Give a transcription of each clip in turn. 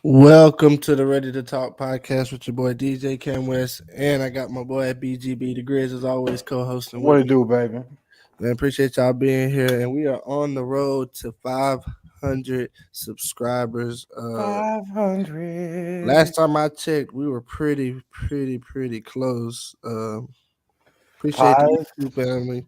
Welcome to the Ready to Talk podcast with your boy DJ Cam West, and I got my boy at BGB, the Grizz, as always, co-hosting What with it me. do, baby? Man, appreciate y'all being here, and we are on the road to 500 subscribers. 500. Last time I checked, we were pretty close. Appreciate the Pies, YouTube family.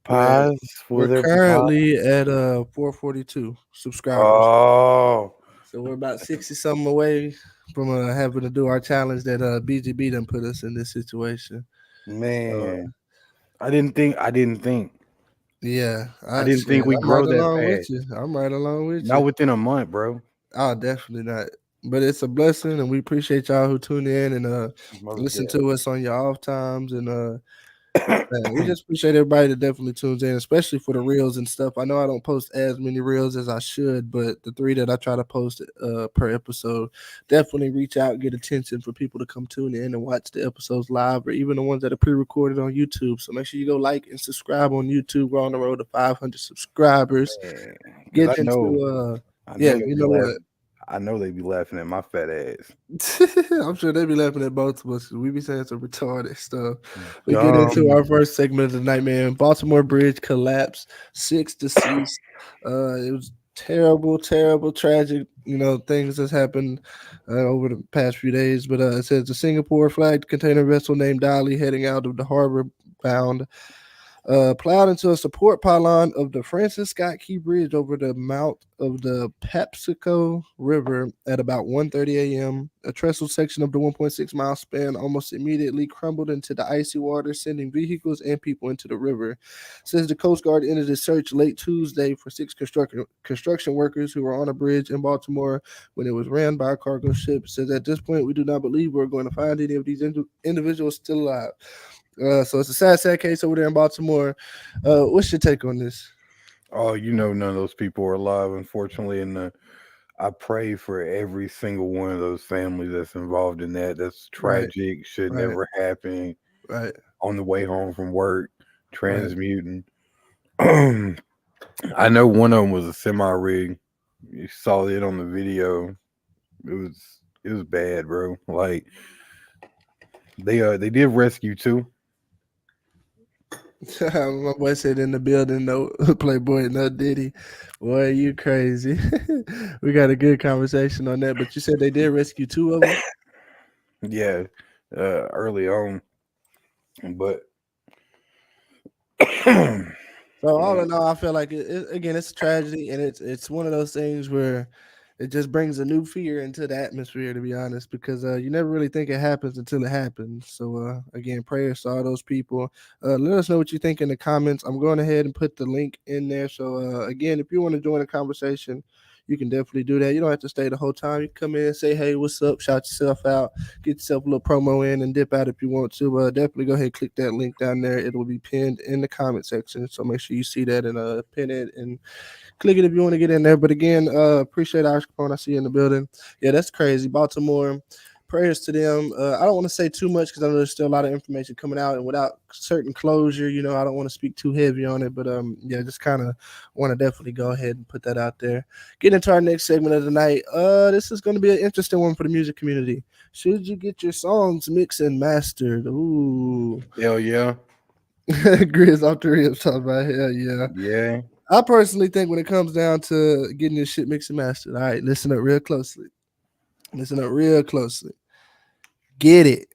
We're pies for we're their pies. currently at 442 subscribers. Oh, So we're about 60 something away from having to do our challenge that BGB done put us in this situation. Uh, man. I didn't think. yeah, I I didn't shit. think we I'm right grow that along with fast. you. I'm right along with Not you. within a month, bro. Oh, definitely not. But it's a blessing, and we appreciate y'all who tune in and Most listen definitely. to us on your off times and man, we just appreciate everybody that definitely tunes in, especially for the reels and stuff. I know I don't post as many reels as I should, but the three that I try to post per episode definitely reach out, get attention for people to come tune in and watch the episodes live, or even the ones that are pre-recorded on YouTube. So make sure you go like and subscribe on YouTube. We're on the road to 500 subscribers. Because Get into I yeah, know they you be know what? laughing. I know they be laughing at my fat ass. I'm sure they be laughing at both of us 'cause we be saying some retarded stuff. We get into Dumb. our first segment of the night, man. Baltimore Bridge collapse, 6 deceased. It was terrible, tragic. Things that's happened over the past few days. But it says the Singapore flagged container vessel named Dolly heading out of the harbor bound plowed into a support pylon of the Francis Scott Key Bridge over the mouth of the Papsco River at about 1:30 a.m. A trestle section of the 1.6-mile span almost immediately crumbled into the icy water, sending vehicles and people into the river. Says the Coast Guard ended its search late Tuesday for six construction workers who were on a bridge in Baltimore when it was ran by a cargo ship. Says at this point, we do not believe we're going to find any of these individuals still alive. So it's a sad case over there in Baltimore. What's your take on this? Oh, none of those people are alive, unfortunately. And I pray for every single one of those families that's involved in that. That's Right, tragic. Should right, never happen. right, On the way home from work, right. transmuting. I know one of them was a semi rig. You saw it on the video. It was it was bad, bro. Like they did rescue too. My boy said in the building, no Playboy, no Diddy. Boy, you crazy. We got a good conversation on that. But you said they did rescue two of them. Yeah, early on, but So all in all, I feel like again, it's a tragedy, and it's one of those things where it just brings a new fear into the atmosphere. To be honest, because you never really think it happens until it happens. So again, prayers to all those people. Let us know what you think in the comments. I'm going ahead and put the link in there. So again, if you want to join the conversation, you can definitely do that. You don't have to stay the whole time. You can come in, say hey, what's up, shout yourself out, get yourself a little promo in, and dip out if you want to. Definitely go ahead and click that link down there. It will be pinned in the comment section. So make sure you see that and pin it and click it if you want to get in there. But again, appreciate Irish Capone. I see you in the building. Yeah, that's crazy. Baltimore. Prayers to them. I don't want to say too much because I know there's still a lot of information coming out, and without certain closure, I don't want to speak too heavy on it. But yeah, just kind of want to definitely go ahead and put that out there. Get into our next segment of the night. This is going to be an interesting one for the music community. Should you get your songs mixed and mastered? Ooh, hell yeah, Grizz off the ribs talking about hell yeah. yeah. I personally think when it comes down to getting your shit mixed and mastered, all right, listen up real closely. Listen up real closely. Get it.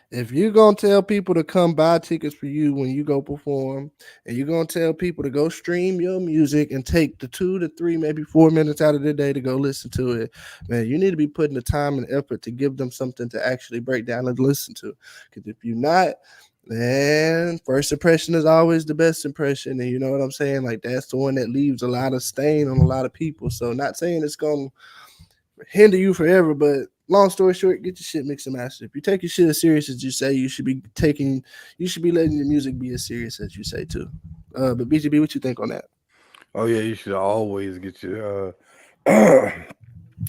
If you're gonna tell people to come buy tickets for you when you go perform, and you're gonna tell people to go stream your music and take the 2 to 3, maybe 4 minutes out of their day to go listen to it, man, you need to be putting the time and effort to give them something to actually break down and listen to. Because if you're not, man, first impression is always the best impression, and you know what I'm saying. Like that's the one that leaves a lot of stain on a lot of people. So, not saying it's gonna hinder you forever. But long story short, get your shit mixed and mastered. If you take your shit as serious as you say, you should be letting your music be as serious as you say too. But BGB, what you think on that? Oh yeah, you should always get your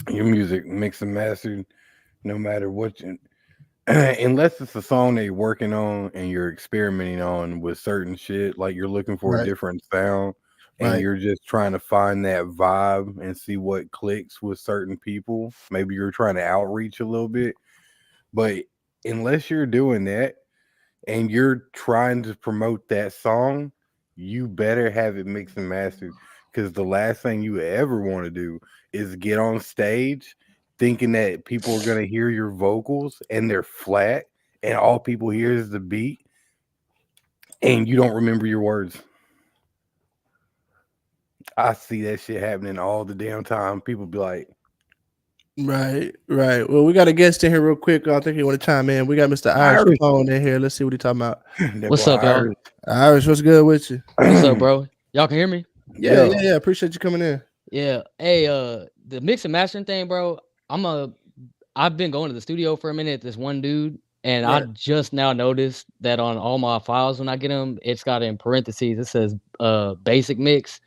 music mixed and mastered, no matter what. Unless it's a song that you're working on and you're experimenting on with certain shit, like you're looking for a Right, different sound. and Right. you're just trying to find that vibe and see what clicks with certain people. Maybe you're trying to outreach a little bit, but unless you're doing that and you're trying to promote that song, you better have it mixed and mastered. Because the last thing you ever want to do is get on stage thinking that people are going to hear your vocals and they're flat and all people hear is the beat and you don't remember your words. I see that shit happening all the damn time. People be like, Right, right. Well, we got a guest in here real quick. I think you want to chime in. We got Mr. Irish Irish. Capone in here. Let's see what he talking about. That What's boy up, y'all? Irish. Irish, what's good with you? What's up, bro? Y'all can hear me? Yeah, Yeah. yeah, yeah. Appreciate you coming in. Yeah. Hey, the mix and mastering thing, bro. I've been going to the studio for a minute. This one dude, and I Right. just now noticed that on all my files when I get them, it's got in parentheses. It says basic mix.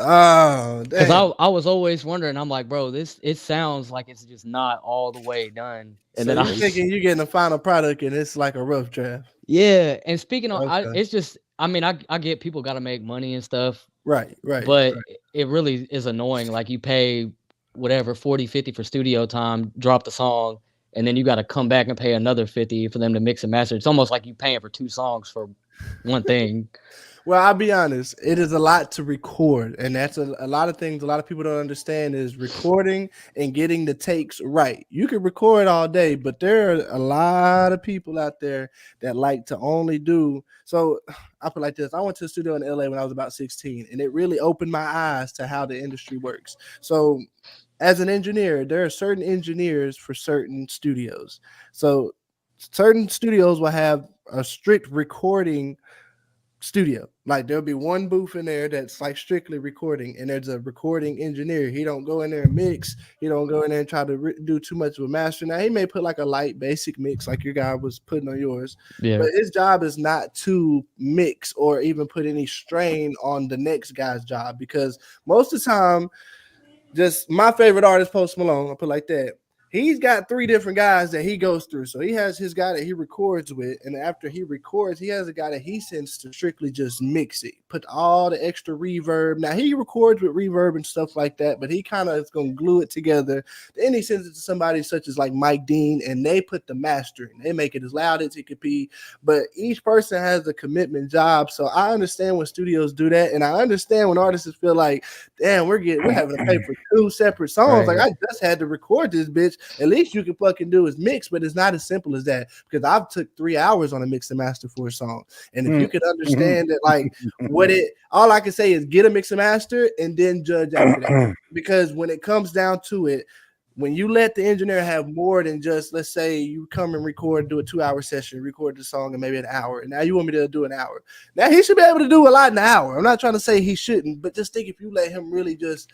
Oh, Cause damn. I was always wondering. I'm like, bro, it sounds like it's just not all the way done. And So then you thinking you getting the final product and it's like a rough draft? yeah. And speaking on, Okay. it's just. I mean, I get people got to make money and stuff. Right, right, But right. it really is annoying. Like you pay whatever 40, 50 for studio time, drop the song, and then you got to come back and pay another 50 for them to mix and master. It's almost like you paying for two songs for one thing. Well, I'll be honest. It is a lot to record, and that's a lot of things. A lot of people don't understand is recording and getting the takes right. You can record all day, but there are a lot of people out there that like to only do. So I put it like this: I went to the studio in LA when I was about 16, and it really opened my eyes to how the industry works. So as an engineer, there are certain engineers for certain studios. So certain studios will have a strict recording studio. Like there'll be one booth in there that's like strictly recording, and there's a recording engineer. He don't go in there and mix. He don't go in there and try to do too much of a master. Now he may put like a light basic mix, like your guy was putting on yours, Yeah. but his job is not to mix or even put any strain on the next guy's job, because most of the time, just my favorite artist, Post Malone, I'll put it like that. He's got 3 different guys that he goes through. So he has his guy that he records with, and after he records, he has a guy that he sends to strictly just mix it, put all the extra reverb. Now he records with reverb and stuff like that, but he kind of is gonna glue it together. Then he sends it to somebody such as like Mike Dean, and they put the mastering. They make it as loud as it could be. But each person has a commitment job. So I understand when studios do that, and I understand when artists feel like, damn, we're having to pay for 2 separate songs. Right. Like I just had to record this bitch. At least you can fucking do is mix, but it's not as simple as that, because I've took 3 hours on a mix and master for a song. And if you could understand that, like all I can say is get a mix and master and then judge after that. Because when it comes down to it, when you let the engineer have more than just, let's say you come and record, do a 2-hour session, record the song in maybe an hour, and now you want me to do an hour. Now he should be able to do a lot in an hour. I'm not trying to say he shouldn't, but just think if you let him really just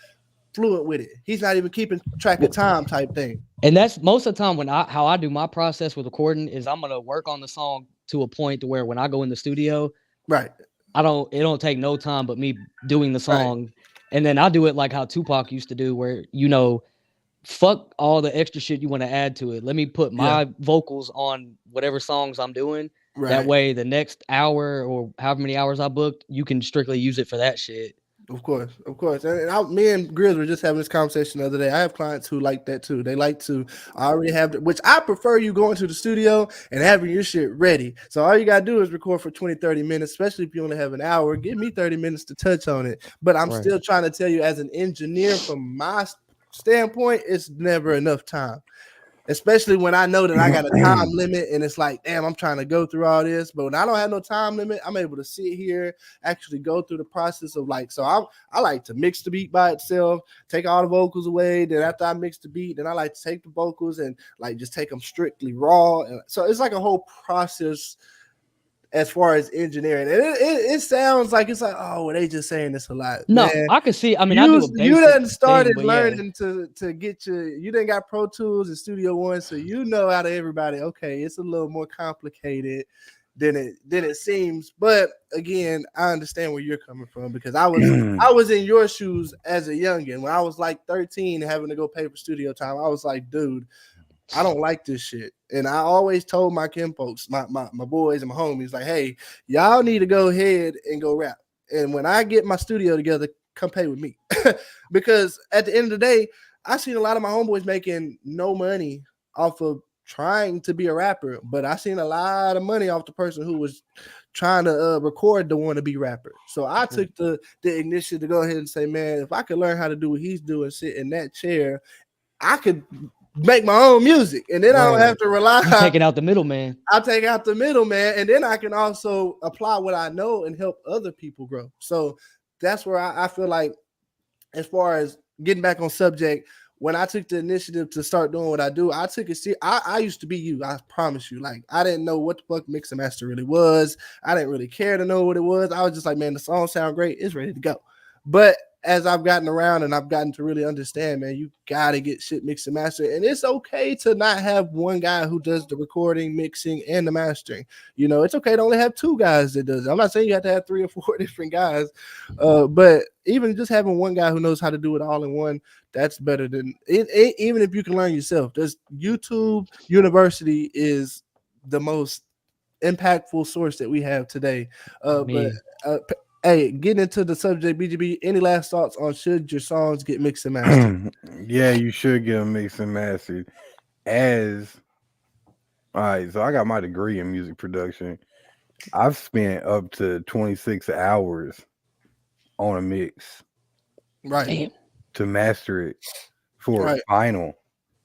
fluent with it. He's not even keeping track of time type thing. And that's most of the time when how I do my process with recording is I'm gonna work on the song to a point to where when I go in the studio, Right. it don't take no time but me doing the song. And then I do it like how Tupac used to do, where fuck all the extra shit you want to add to it. Let me put my vocals on whatever songs I'm doing. Right. That way the next hour or however many hours I booked, you can strictly use it for that shit. Of course, of course. Me and Grizz were just having this conversation the other day. I have clients who like that too. They like to already have, which I prefer you going to the studio and having your shit ready. So all you got to do is record for 20, 30 minutes, especially if you only have an hour. Give me 30 minutes to touch on it. But I'm still trying to tell you, as an engineer, from my standpoint, it's never enough time. Especially when I know that I got a time limit and it's like, damn, I'm trying to go through all this. But when I don't have no time limit, I'm able to sit here, actually go through the process of like, so I like to mix the beat by itself, take all the vocals away. Then after I mix the beat, then I like to take the vocals and like just take them strictly raw. And so it's like a whole process as far as engineering. And it sounds like it's like, oh, well, they just saying this a lot. No, man. I can see. I mean, I do a basic you done started thing, learning to get you done got Pro Tools and Studio One, so you know out of everybody, okay, it's a little more complicated than it seems. But again, I understand where you're coming from, because I was in your shoes as a youngin. When I was like 13 having to go pay for studio time, I was like, dude, I don't like this shit. And I always told my kin folks, my boys and my homies, like, hey, y'all need to go ahead and go rap. And when I get my studio together, come pay with me. Because at the end of the day, I seen a lot of my homeboys making no money off of trying to be a rapper, but I seen a lot of money off the person who was trying to record the wannabe rapper. So I took the initiative to go ahead and say, man, if I could learn how to do what he's doing, sit in that chair, I could make my own music, and then I don't have to rely. You taking out the middleman. I'll take out the middleman, and then I can also apply what I know and help other people grow. So that's where I feel like, as far as getting back on subject, when I took the initiative to start doing what I do, I took it serious. I used to be you, I promise you. Like, I didn't know what the fuck mix and master really was. I didn't really care to know what it was. I was just like, man, the song sound great. It's ready to go. But as I've gotten around and I've gotten to really understand, man, you gotta get shit mixed and mastered. And it's okay to not have one guy who does the recording, mixing, and the mastering. You know, it's okay to only have two guys that does it. I'm not saying you have to have 3 or 4 different guys, but even just having one guy who knows how to do it all in one, that's better than it. Even if you can learn yourself. There's YouTube University is the most impactful source that we have today. Hey, getting into the subject, BGB, any last thoughts on should your songs get mixed and mastered? Yeah, you should get them mixed and mastered. All right, so I got my degree in music production. I've spent up to 26 hours on a mix. Right. Damn. To master it for a final.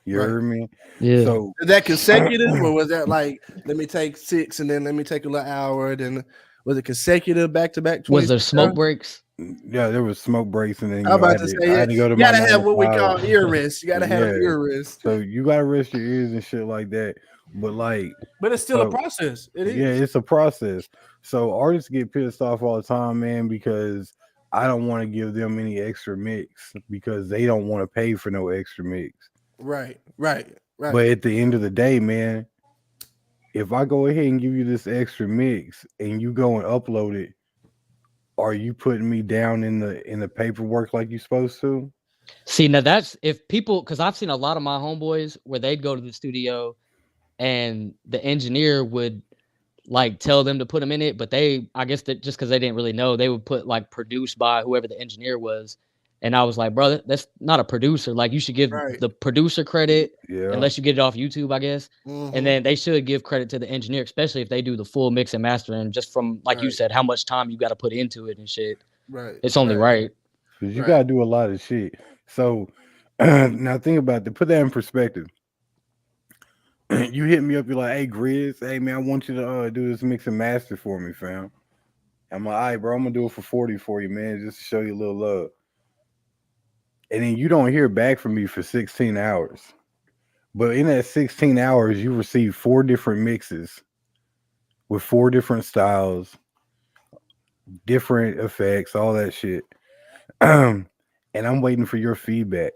You heard me? Yeah. So is that consecutive, or was that like, let me take 6 and then let me take a little hour, then was it consecutive back to back? Was there smoke breaks? Yeah, there was smoke breaks, and then I had to go to. You gotta have what we call ear rest. You gotta have ear rest. So you gotta rest your ears and shit like that. But it's still a process. It is. Yeah, it's a process. So artists get pissed off all the time, man, because I don't want to give them any extra mix because they don't want to pay for no extra mix. Right. But at the end of the day, man, if I go ahead and give you this extra mix and you go and upload it, are you putting me down in the paperwork like you're supposed to? See, now that's if people, because I've seen a lot of my homeboys where they'd go to the studio and the engineer would like tell them to put them in it, but I guess that just because they didn't really know, they would put like produced by whoever the engineer was. And I was like, brother, that's not a producer. Like, you should give the producer credit, unless you get it off YouTube, I guess. Mm-hmm. And then they should give credit to the engineer, especially if they do the full mix and mastering, just from, like you said, how much time you got to put into it and shit. Right. It's only right. Because you got to do a lot of shit. So now think about it. Put that in perspective. You hit me up, you're like, hey, Grizz, hey, man, I want you to do this mix and master for me, fam. I'm like, all right, bro, I'm going to do it for 40 for you, man, just to show you a little love. And then you don't hear back from me for 16 hours. But in that 16 hours, you receive 4 different mixes with 4 different styles, different effects, all that shit. And I'm waiting for your feedback.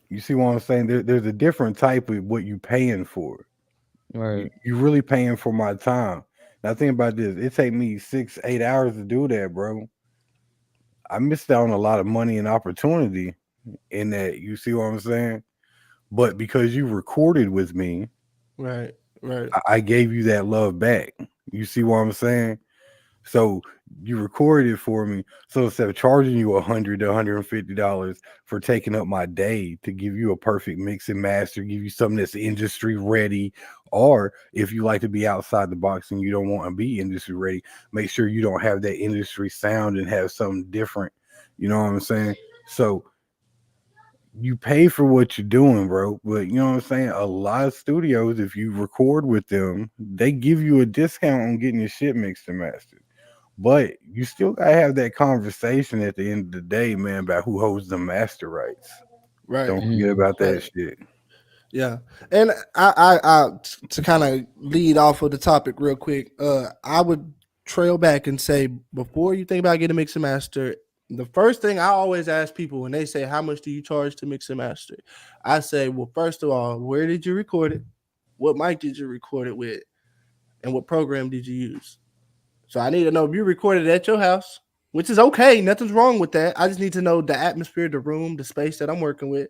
You see what I'm saying? There's a different type of what you paying for. Right. You really paying for my time. Now think about this. It take me 6-8 hours to do that, bro. I missed out on a lot of money and opportunity in that. You see what I'm saying? But because you recorded with me, right, I gave you that love back. You see what I'm saying? So you recorded it for me. So instead of charging you $100 to $150 for taking up my day to give you a perfect mix and master, give you something that's industry ready, or if you like to be outside the box and you don't want to be industry ready, make sure you don't have that industry sound and have something different. You know what I'm saying? So you pay for what you're doing, bro. But you know what I'm saying? A lot of studios, if you record with them, they give you a discount on getting your shit mixed and mastered. But you still gotta have that conversation at the end of the day, man, about who holds the master rights. Right. Don't forget about that shit. Yeah. And I to kind of lead off of the topic real quick, I would trail back and say, before you think about getting a mix and master, the first thing I always ask people when they say, how much do you charge to mix and master? I say, well, first of all, where did you record it? What mic did you record it with? And what program did you use? So I need to know if you recorded at your house, which is okay. Nothing's wrong with that. I just need to know the atmosphere, the room, the space that I'm working with.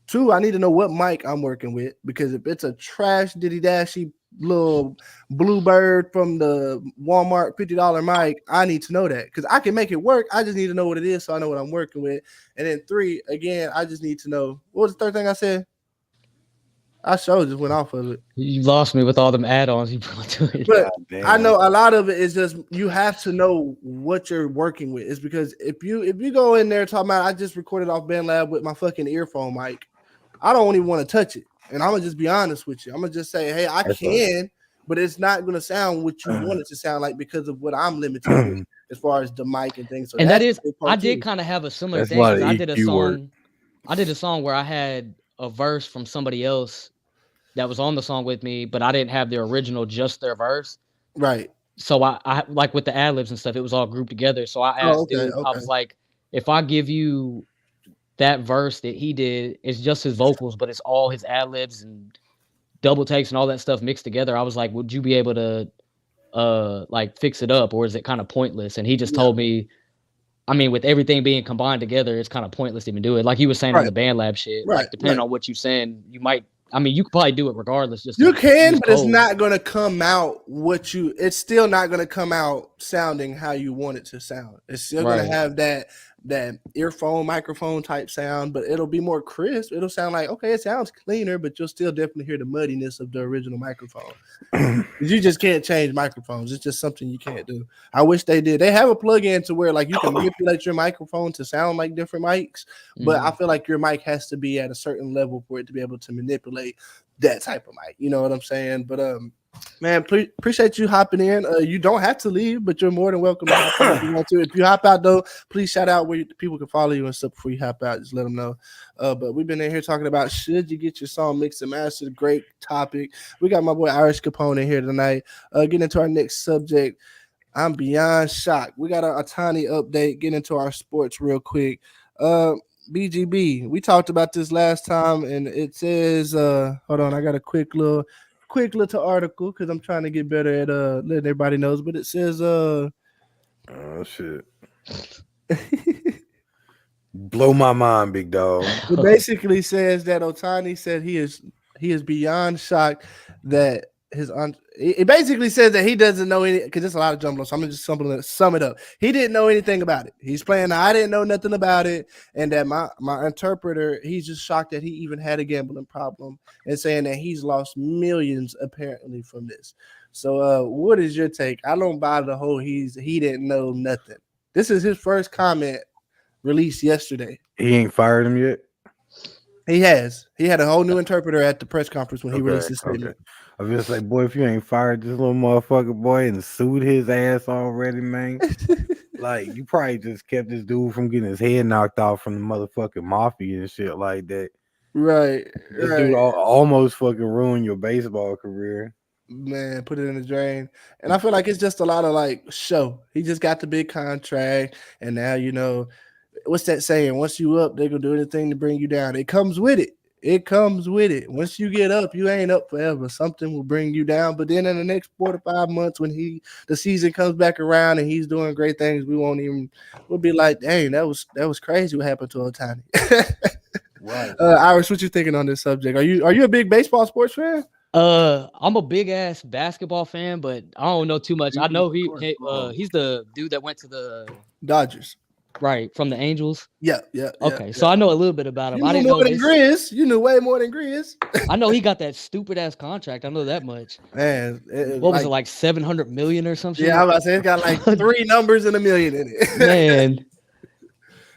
2, I need to know what mic I'm working with, because if it's a trash diddy dashy little Bluebird from the Walmart $50 mic. I need to know that because I can make it work. I just need to know what it is so I know what I'm working with. And then 3, again, I just need to know what was the third thing I said. I sure just went off of it. You lost me with all them add-ons you brought to it. But God I damn. know a lot of it is just you have to know what you're working with. Is because if you go in there talking about I just recorded off BandLab with my fucking earphone mic, I don't even want to touch it. And I'm gonna just be honest with you. I'm gonna just say, hey, I That's can, but it's not gonna sound what you want it to sound like because of what I'm limited with as far as the mic and things. So And that that's is, a big part I did too. kind of have a similar That's a thing lot of because I did a EQ work. song. I did a song where I had a verse from somebody else that was on the song with me, but I didn't have their original, just their verse. Right. So I like with the ad libs and stuff, it was all grouped together. So I Oh, asked okay, dude, I okay. was like, if I give you that verse that he did, it's just his vocals, but it's all his ad libs and double takes and all that stuff mixed together. I was like, would you be able to like fix it up, or is it kind of pointless? And he just Yeah. told me, I mean, with everything being combined together, it's kind of pointless to even do it. Like you were saying on Right. the BandLab shit, Right. like depending Right. on what you're saying, you might. I mean, you could probably do it regardless, just You to can, use but it's code. not going to come out what you. It's still not going to come out sounding how you want it to sound. It's still going to Right. have that earphone microphone type sound, but it'll be more crisp. It'll sound like okay, it sounds cleaner, but you'll still definitely hear the muddiness of the original microphone. You just can't change microphones. It's just something you can't do. I wish they did. They have a plug-in to where like you can manipulate your microphone to sound like different mics, but I Mhm. feel like your mic has to be at a certain level for it to be able to manipulate that type of mic. You know what I'm saying? But man, appreciate you hopping in. You don't have to leave, but you're more than welcome to hop in if you want to. If you hop out though, please shout out where people can follow you and stuff before you hop out. Just let them know. But we've been in here talking about should you get your song mixed and mastered? Great topic. We got my boy Irish Capone in here tonight. Getting into our next subject. I'm beyond shocked. We got a tiny update. Get into our sports real quick. Uh, BGB. We talked about this last time, and it says, hold on, I got a quick little article because I'm trying to get better at letting everybody knows. But it says, Oh shit. Blow my mind, big dog. it basically says that Otani said he is beyond shocked that it basically says that he doesn't know any because there's a lot of jumble. So I'm gonna just sum it up. He didn't know anything about it. He's playing. I didn't know nothing about it, and that my interpreter, he's just shocked that he even had a gambling problem and saying that he's lost millions apparently from this. So what is your take? I don't buy the whole he didn't know nothing. This is his first comment released yesterday. He ain't fired him yet. He has. He had a whole new interpreter at the press conference when he released his Okay. statement. I was just like, boy, if you ain't fired this little motherfucker, boy, and sued his ass already, man. Like, you probably just kept this dude from getting his head knocked off from the motherfucking mafia and shit like that. Right, This right. dude almost fucking ruined your baseball career. Man, put it in the drain. And I feel like it's just a lot of like show. He just got the big contract, and now what's that saying? Once you up, they're gonna do anything to bring you down. It comes with it. It comes with it. Once you get up, you ain't up forever. Something will bring you down. But then in the next 4 to 5 months, when the season comes back around and he's doing great things, we'll be like, dang, that was crazy what happened to Otani. Right. Iris, what you thinking on this subject? Are you a big baseball sports fan? I'm a big ass basketball fan, but I don't know too much. I know he's the dude that went to the Dodgers. right from the Angels. Yeah. Okay, so I know a little bit about him. You I knew didn't more know than this. Grizz. You knew way more than Grizz. I know he got that stupid ass contract. I know that much. Man, What was it like 700 million or some shit? Yeah, I was about to say it's got like 3 numbers and a million in it. Man,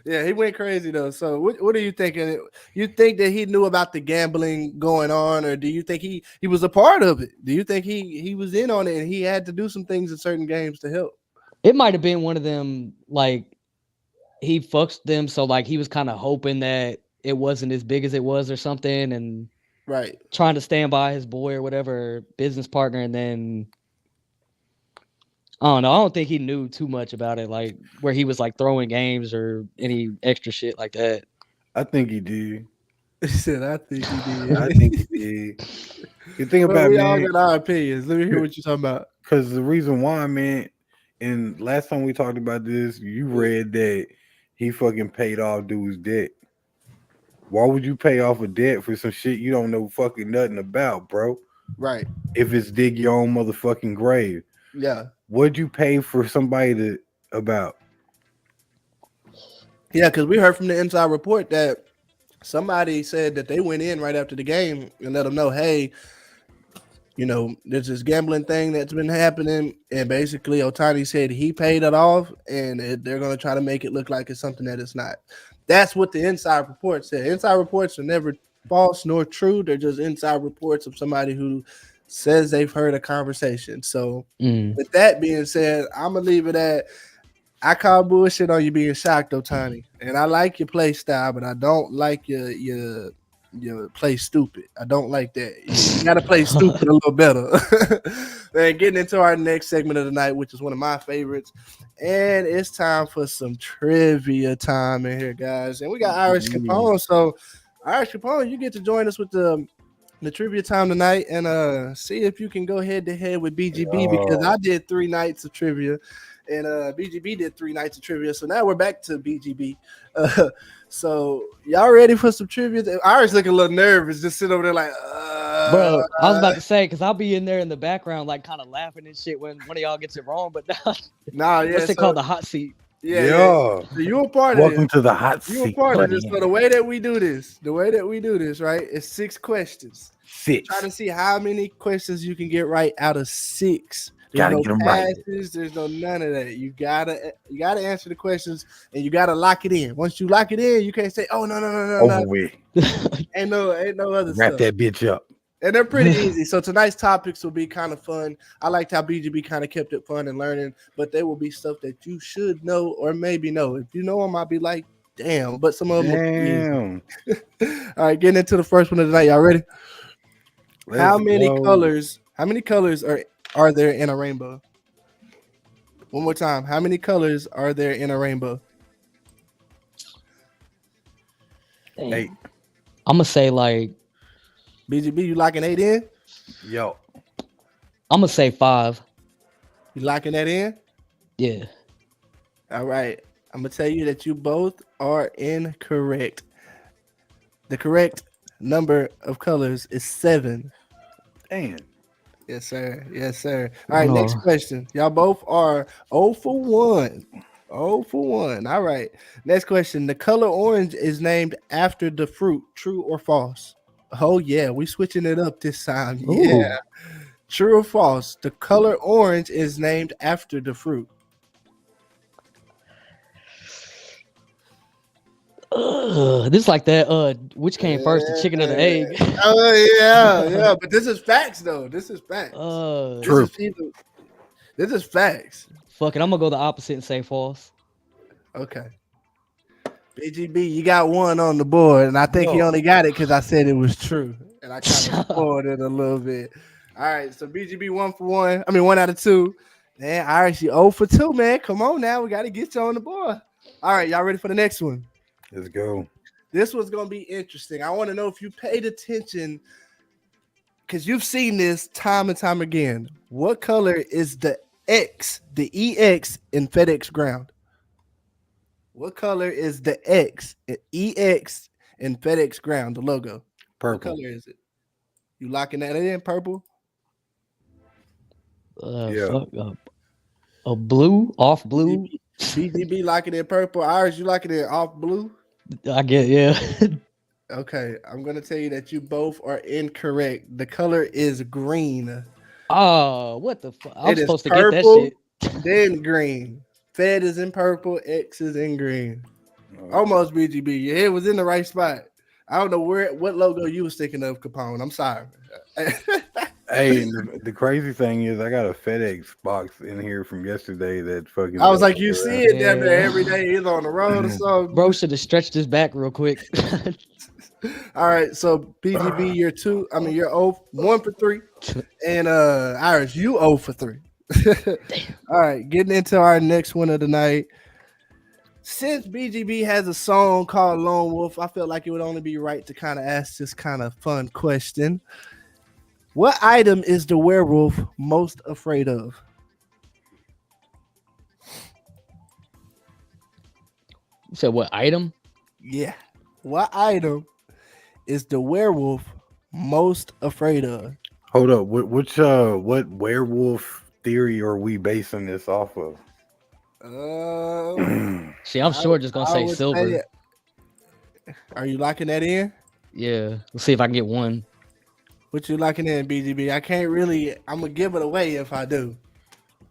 Yeah, he went crazy though. So what are you thinking? You think that he knew about the gambling going on, or do you think he was a part of it? Do you think he was in on it and he had to do some things in certain games to help? it might have been one of them. Like he fucks them, so like he was kind of hoping that it wasn't as big as it was or something, and Right. trying to stand by his boy or whatever business partner, and then I don't know. I don't think he knew too much about it, like where he was like throwing games or any extra shit like that. I think he did. He said, I think he did. I think he did. The thing Well, about we all man, got our opinions. Let me hear what you're talking about. because the reason why, man, and last time we talked about this, you read that he fucking paid off dude's debt. Why would you pay off a debt for some shit you don't know fucking nothing about, bro? Right. If it's dig your own motherfucking grave, Yeah. what'd you pay for somebody to about? Yeah, because we heard from the inside report that somebody said that they went in right after the game and let them know, hey, there's this gambling thing that's been happening, and basically Otani said he paid it off, and they're going to try to make it look like it's something that it's not. That's what the inside report said. Inside reports are never false nor true. They're just inside reports of somebody who says they've heard a conversation. So with that being said, I'm going to leave it at, I call bullshit on you being shocked, Otani. And I like your play style, but I don't like your play stupid. I don't like that. You got to play stupid a little better. Man, getting into our next segment of the night, which is one of my favorites. And it's time for some trivia time in here, guys. And we got Irish Capone. So, Irish Capone, you get to join us with the trivia time tonight and see if you can go head to head with BGB because I did 3 nights of trivia. And BGB did 3 nights of trivia, so now we're back to BGB. So y'all ready for some trivia? I was looking a little nervous, just sitting over there like, bro. I was about to say because I'll be in there in the background, like kind of laughing and shit when one of y'all gets it wrong. But yeah, what's it called? The hot seat. Yeah. So you're a part of Welcome to the hot seat. You're a part of this. So the way that we do this, right, is 6 questions. 6. Try to see how many questions you can get right out of 6. There's Gotta no get them passes, right. There's no none of that. You gotta answer the questions and you gotta lock it in. Once you lock it in, you can't say, "Oh no." Over with. ain't no other Wrap stuff. that bitch up. And they're pretty easy. So tonight's topics will be kind of fun. I liked how BGB kind of kept it fun and learning, but there will be stuff that you should know or maybe know. If you know them, I'll be like, damn. But some of them will be easy. All right, getting into the first one of the night. Y'all ready? How many colors are there in a rainbow? One more time. How many colors are there in a rainbow? 8. I'm gonna say like BGB, you locking 8 in? Yo. I'm gonna say 5. You locking that in? Yeah. All right. I'm gonna tell you that you both are incorrect. The correct number of colors is 7. Damn. Yes, sir. Yes, sir. All right, next question. Y'all both are 0 for 1. 0 for 1. All right. Next question. The color orange is named after the fruit. True or false? Oh, yeah. We switching it up this time. Ooh. Yeah. True or false? The color orange is named after the fruit. This is like that. Which came first, the chicken or the egg? Oh yeah. But this is facts, though. This is facts. True. This is facts. Fuck it, I'm gonna go the opposite and say false. Okay. BGB, you got 1 on the board, and I think he only got it because I said it was true, and I kind of spoiled it a little bit. All right, so BGB 1 for 1. I mean 1 out of 2. Man, all right, you 0 for 2, man. Come on now, we got to get you on the board. All right, y'all ready for the next one? Let's go. This one's gonna be interesting. I want to know if you paid attention because you've seen this time and time again. What color is the X, the EX in FedEx ground? What color is the X, EX in FedEx ground? The logo. Purple. What color is it? You locking that in? Purple. Fuck up. A blue, off blue. BGB locking in purple. Irish, you locking in off blue? I get, yeah. Okay, I'm gonna tell you that you both are incorrect. The color is green. Oh, what the fuck? I'm supposed to purple, get that shit. Then green. Fed is in purple. X is in green. Almost BGB. Your head was in the right spot. I don't know what logo you was thinking of, Capone. I'm sorry. Hey, the crazy thing is, I got a FedEx box in here from yesterday that fucking. I was like, you see it down there every day, either on the road or something. Bro should have stretched his back real quick. All right, so BGB, you're 1 for 3, and Irish, you 0 for 3. All right, getting into our next one of the night. Since BGB has a song called Lone Wolf, I felt like it would only be right to kind of ask this kind of fun question. What item is the werewolf most afraid of? You said what item? Yeah. What item is the werewolf most afraid of? Hold up. What werewolf theory are we basing this off of? See, I'm I, sure just gonna I say would silver. say, are you locking that in? Yeah, let's see if I can get one. What you locking in, BGB? I can't really. I'm gonna give it away if I do.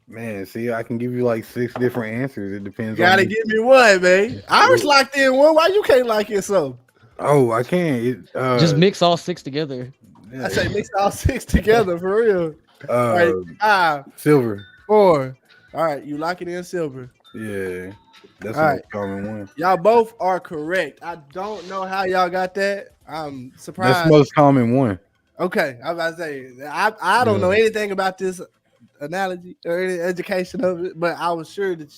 Man, see, I can give you like 6 different answers. It You depends on gotta give me one, man. I was locked in one. Why you can't lock it so? Oh, I can't. Just mix all 6 together. I say mix all six together for real. All right, uh, 5, silver. 4. All right, you lock it in silver. Yeah, that's All the right. most common one. Y'all both are correct. I don't know how y'all got that. I'm That's surprised. the most common one. Okay, I'm about to say I don't know anything about this analogy or any education of it, but I was sure that.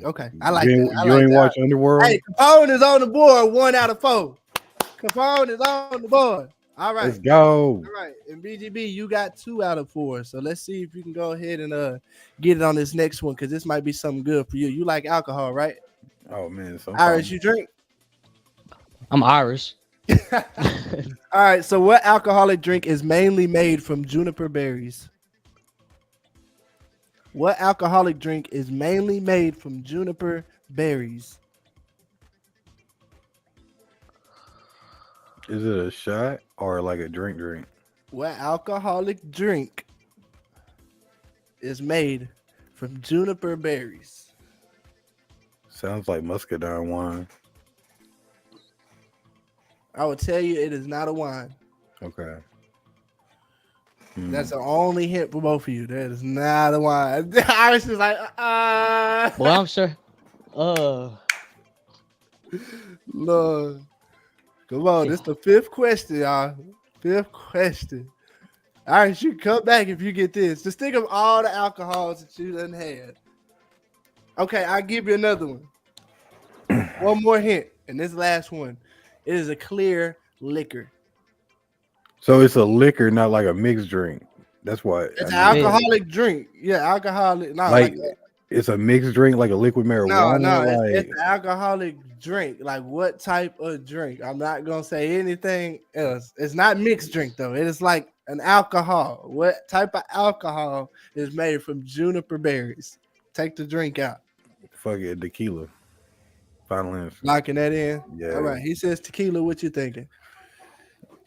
Okay, I like that. I You like ain't that. watch Underworld? Hey, Capone is on the board. 1 out of 4. Capone is on the board. All right. Let's go. All right. And BGB, you got 2 out of 4. So let's see if you can go ahead and get it on this next one because this might be something good for you. You like alcohol, right? Oh man, Irish, you drink? I'm Irish. All right. So what alcoholic drink is mainly made from juniper berries? What alcoholic drink is mainly made from juniper berries? Is it a shot or like a drink? What alcoholic drink is made from juniper berries? Sounds like muscadine wine. I will tell you, it is not a wine. Okay. That's the only hint for both of you. That is not a wine. Irish is like, Well, I'm sure. Lord. Come on, this is the 5th question, y'all. 5th question. Irish, you come back if you get this. Just think of all the alcohols that you done had. Okay, I'll give you another one. One more hint, and this last one. It is a clear liquor. So it's a liquor, not like a mixed drink. That's why It's an alcoholic drink. Yeah, alcoholic. No, like it's a mixed drink, like a liquid marijuana. No, it's an alcoholic drink. Like what type of drink? I'm not gonna say anything else. It's not mixed drink though. It is like an alcohol. What type of alcohol is made from juniper berries? Take the drink out. Fuck it, tequila. Final answer. Locking that in. Yeah. All right. He says tequila. What you thinking?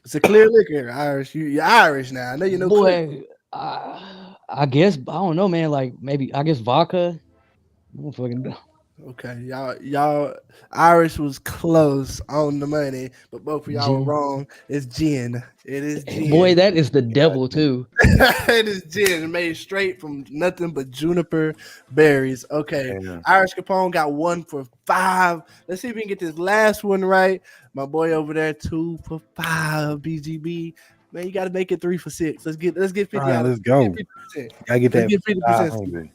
It's a clear liquor. Irish. You're Irish now. I know you know. Boy, I guess I don't know, man. Like maybe I guess vodka. I don't fucking know. Okay, y'all, Irish was close on the money, but both of y'all were wrong. It's gin. It is gin. Boy, that is the devil too. It is gin made straight from nothing but juniper berries. Okay, Irish Capone got 1 for 5. Let's see if we can get this last one right. My boy over there, 2 for 5. BGB. Man, you got to make it 3 for 6. Let's get 50. All right, let's go. I get that. 50%.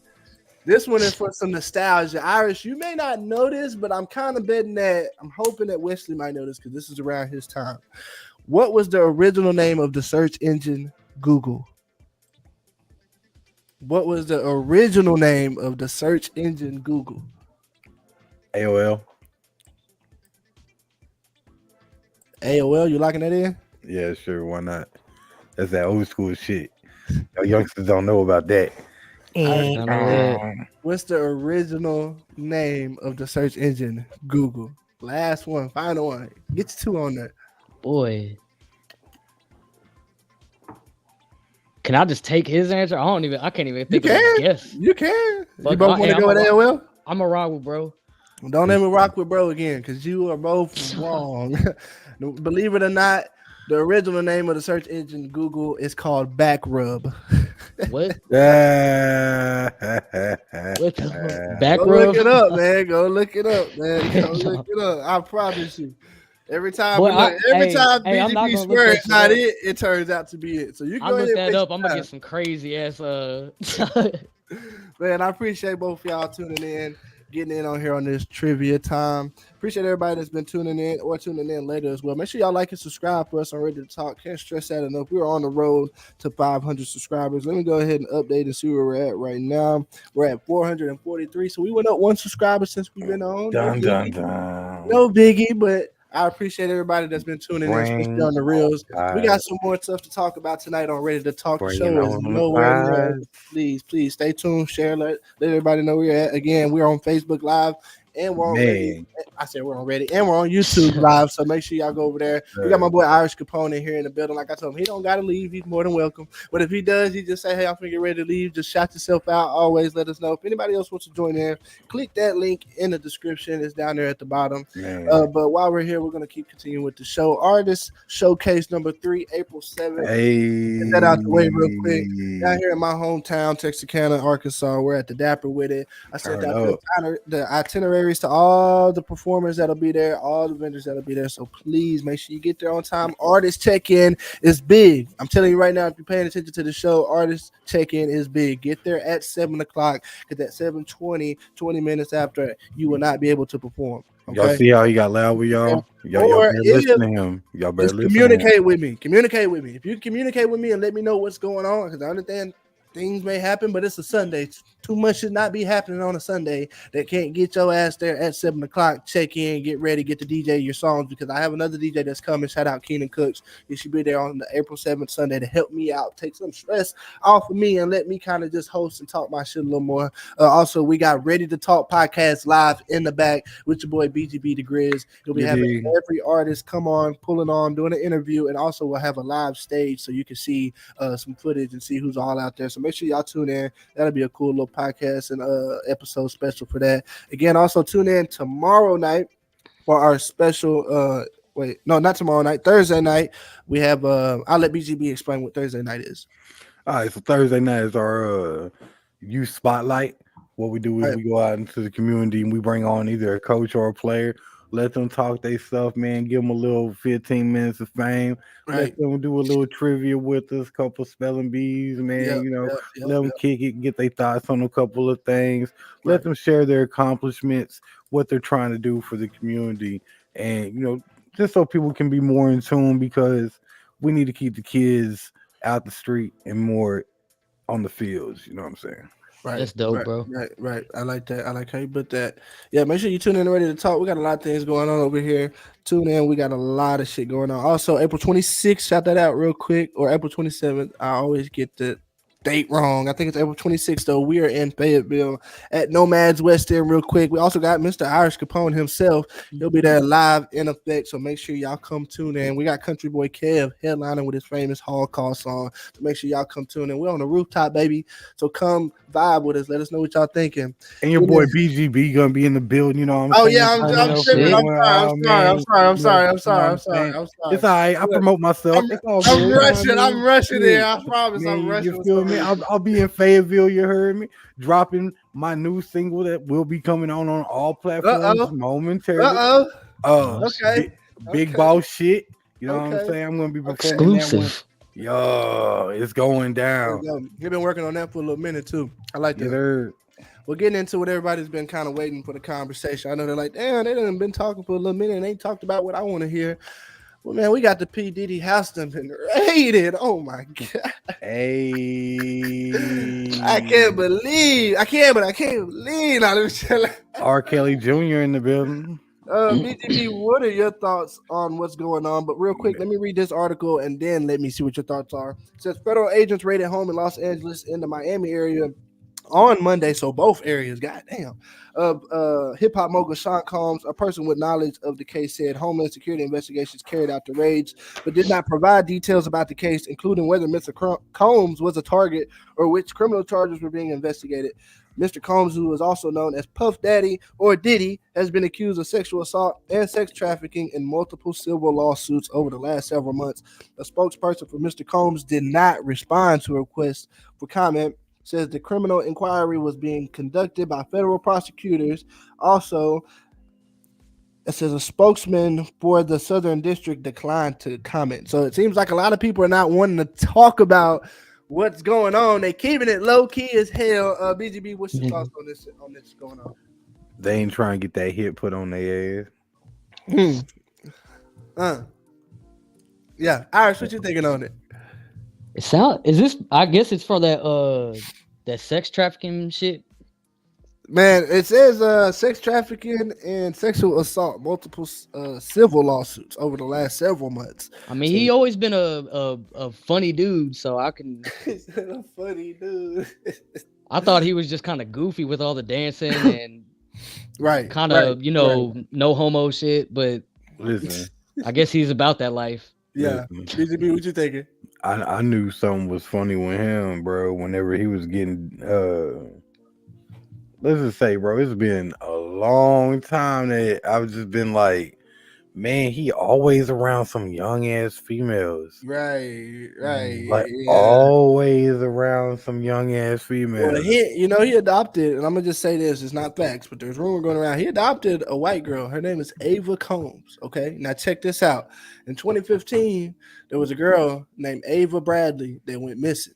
This one is for some nostalgia. Irish, you may not know this, but I'm kind of betting that I'm hoping that Wesley might know this because this is around his time. What was the original name of the search engine Google? What was the original name of the search engine Google? AOL. AOL, you locking that in? Yeah, sure. Why not? That's that old school shit. Y'all youngsters don't know about that. What's the original name of the search engine Google? Last one, final one. Get you 2 on that. Boy. Can I just take his answer? I can't even think of a guess. You can. Fuck, you both want to go with AOL? I'm a rock with bro. Don't ever rock with bro again because you are both wrong. Believe it or not, the original name of the search engine Google is called Backrub. What? What Back Go rub? look it up, man. Go look it up, man. Go look it up. I promise you. Every time, Boy, BGB swear it's not it, it turns out to be it. So you go I ahead look and that up. I'm gonna get some crazy ass. Man, I appreciate both y'all tuning in, getting in on here on this trivia time. Appreciate everybody that's been tuning in or tuning in later as well. Make sure y'all like and subscribe for us on Ready to Talk. Can't stress that enough. We're on the road to 500 subscribers. Let me go ahead and update and see where we're at right now. We're at 443. So we went up 1 subscriber since we've been on. Dun. No biggie, but I appreciate everybody that's been tuning in, especially Bring on the reels. We got vibes. some more stuff to talk about tonight on Ready to Talk. The Bringing show is on the nowhere near. vibes. Please stay tuned, share, let everybody know where you're at. Again, we're on Facebook Live and we're on Ready. Man. I said we're on Ready and we're on YouTube Live. So make sure y'all go over there. We got my boy Irish Capone in here in the building. Like I told him, he don't gotta leave. He's more than welcome. But if he does, he just say, "Hey, I'm finna get ready to leave." Just shout yourself out. Always let us know. If anybody else wants to join in, click that link in the description. It's down there at the bottom. But while we're here, we're gonna keep continuing with the show. Artist Showcase #3, April 7th. Hey. Get that out the way real quick. Down here in my hometown, Texarkana, Arkansas, we're at the Dapper with it. I sent out the itineraries to all the performers that'll be there, all the vendors that'll be there. So please make sure you get there on time. Artist check-in is big. I'm telling you right now, if you're paying attention to the show, artist check-in is big. Get there at 7 o'clock, because at 7:20, 20 minutes after, you will not be able to perform. Okay? Y'all see how he got loud with y'all? Y'all better listen to him. Y'all better listen communicate with me. Communicate with me. If you communicate with me and let me know what's going on, because I understand things may happen, but it's a Sunday. Too much should not be happening on a Sunday that can't get your ass there at 7 o'clock. Check in, get ready, get the DJ your songs, because I have another DJ that's coming. Shout out Keenan Cooks. You should be there on the April 7th Sunday to help me out, take some stress off of me, and let me kind of just host and talk my shit a little more. Also, we got Ready to Talk podcast live in the back with your boy BGB the Grizz. You'll be having every artist come on, pulling on, doing an interview, and also we'll have a live stage so you can see some footage and see who's all out there. So make sure y'all tune in. That'll be a cool little podcast and episode special for that. Again, also tune in tomorrow night for our special not tomorrow night, Thursday night. We have I'll let BGB explain what Thursday night is. All right, so Thursday night is our youth spotlight. What we do is we go out into the community and we bring on either a coach or a player. Let them talk their stuff, man. Give them a little 15 minutes of fame. Let them do a little trivia with us, couple spelling bees, man. Let them kick it, get their thoughts on a couple of things. Let them share their accomplishments, what they're trying to do for the community. And, just so people can be more in tune, because we need to keep the kids out the street and more on the fields. You know what I'm saying? Right. That's dope, bro. Right. I like that. I like how you put that. Yeah, make sure you tune in Ready to Talk. We got a lot of things going on over here. Tune in. We got a lot of shit going on. Also, April 26th, shout that out real quick, or April 27th. I always get the date wrong. I think it's April 26th, though. We are in Fayetteville at Nomads West End real quick. We also got Mr. Irish Capone himself. He'll be there live in effect, so make sure y'all come tune in. We got Country Boy Kev headlining with his famous Hall Call song, so make sure y'all come tune in. We're on the rooftop, baby, so come vibe with us. Let us know what y'all thinking. And your boy BGB gonna be in the building, you know what I'm saying? Yeah, I'm sorry. It's all right. I promote myself. I'm rushing there. I promise. I'm rushing. You feel me? I'll be in Fayetteville. You heard me? Dropping my new single that will be coming on all platforms momentarily. Okay. Big boss shit. You know what I'm saying? I'm gonna be performing that one. Yo, it's going down. You've been working on that for a little minute too. I like that. We're getting into what everybody's been kind of waiting for the conversation. I know they're like, damn, they done been talking for a little minute and they talked about what I want to hear. Well, man, we got the P.Diddy house done been raided. Oh my god. Hey. I can't believe. R. Kelly Jr. in the building. BGB, what are your thoughts on what's going on? But real quick, let me read this article and then let me see what your thoughts are. It says federal agents raided home in Los Angeles in the Miami area on Monday, so both areas, goddamn. Hip-hop mogul Sean Combs, a person with knowledge of the case, said Homeland Security investigations carried out the raids, but did not provide details about the case, including whether Mr. Combs was a target or which criminal charges were being investigated. Mr. Combs, who is also known as Puff Daddy or Diddy, has been accused of sexual assault and sex trafficking in multiple civil lawsuits over the last several months. A spokesperson for Mr. Combs did not respond to a request for comment. Says the criminal inquiry was being conducted by federal prosecutors. Also, it says a spokesman for the Southern District declined to comment. So it seems like a lot of people are not wanting to talk about what's going on. They keeping it low key as hell. BGB, what's your thoughts on this going on? They ain't trying to get that hit put on their ass. Yeah, Irish, what you thinking on it? Is this? I guess it's for that sex trafficking shit. Man, it says sex trafficking and sexual assault, multiple civil lawsuits over the last several months. I mean, So he always been a funny dude, so I can. he's a funny dude. I thought he was just kind of goofy with all the dancing and Right, kind right, of, right. no homo shit, but Listen, I guess he's about that life. Yeah. listen. BGB, what you thinking? I knew something was funny with him, bro. Whenever he was getting let's just say, bro, it's been a long time that I've just been like, man, he always around some young ass females. Right, right. Like Yeah. always around some young ass Well, females. he adopted, and I'm gonna just say this: it's not facts, but there's rumor going around. He adopted a white girl. Her name is Ava Combs. Okay, now check this out. In 2015, there was a girl named Ava Bradley that went missing.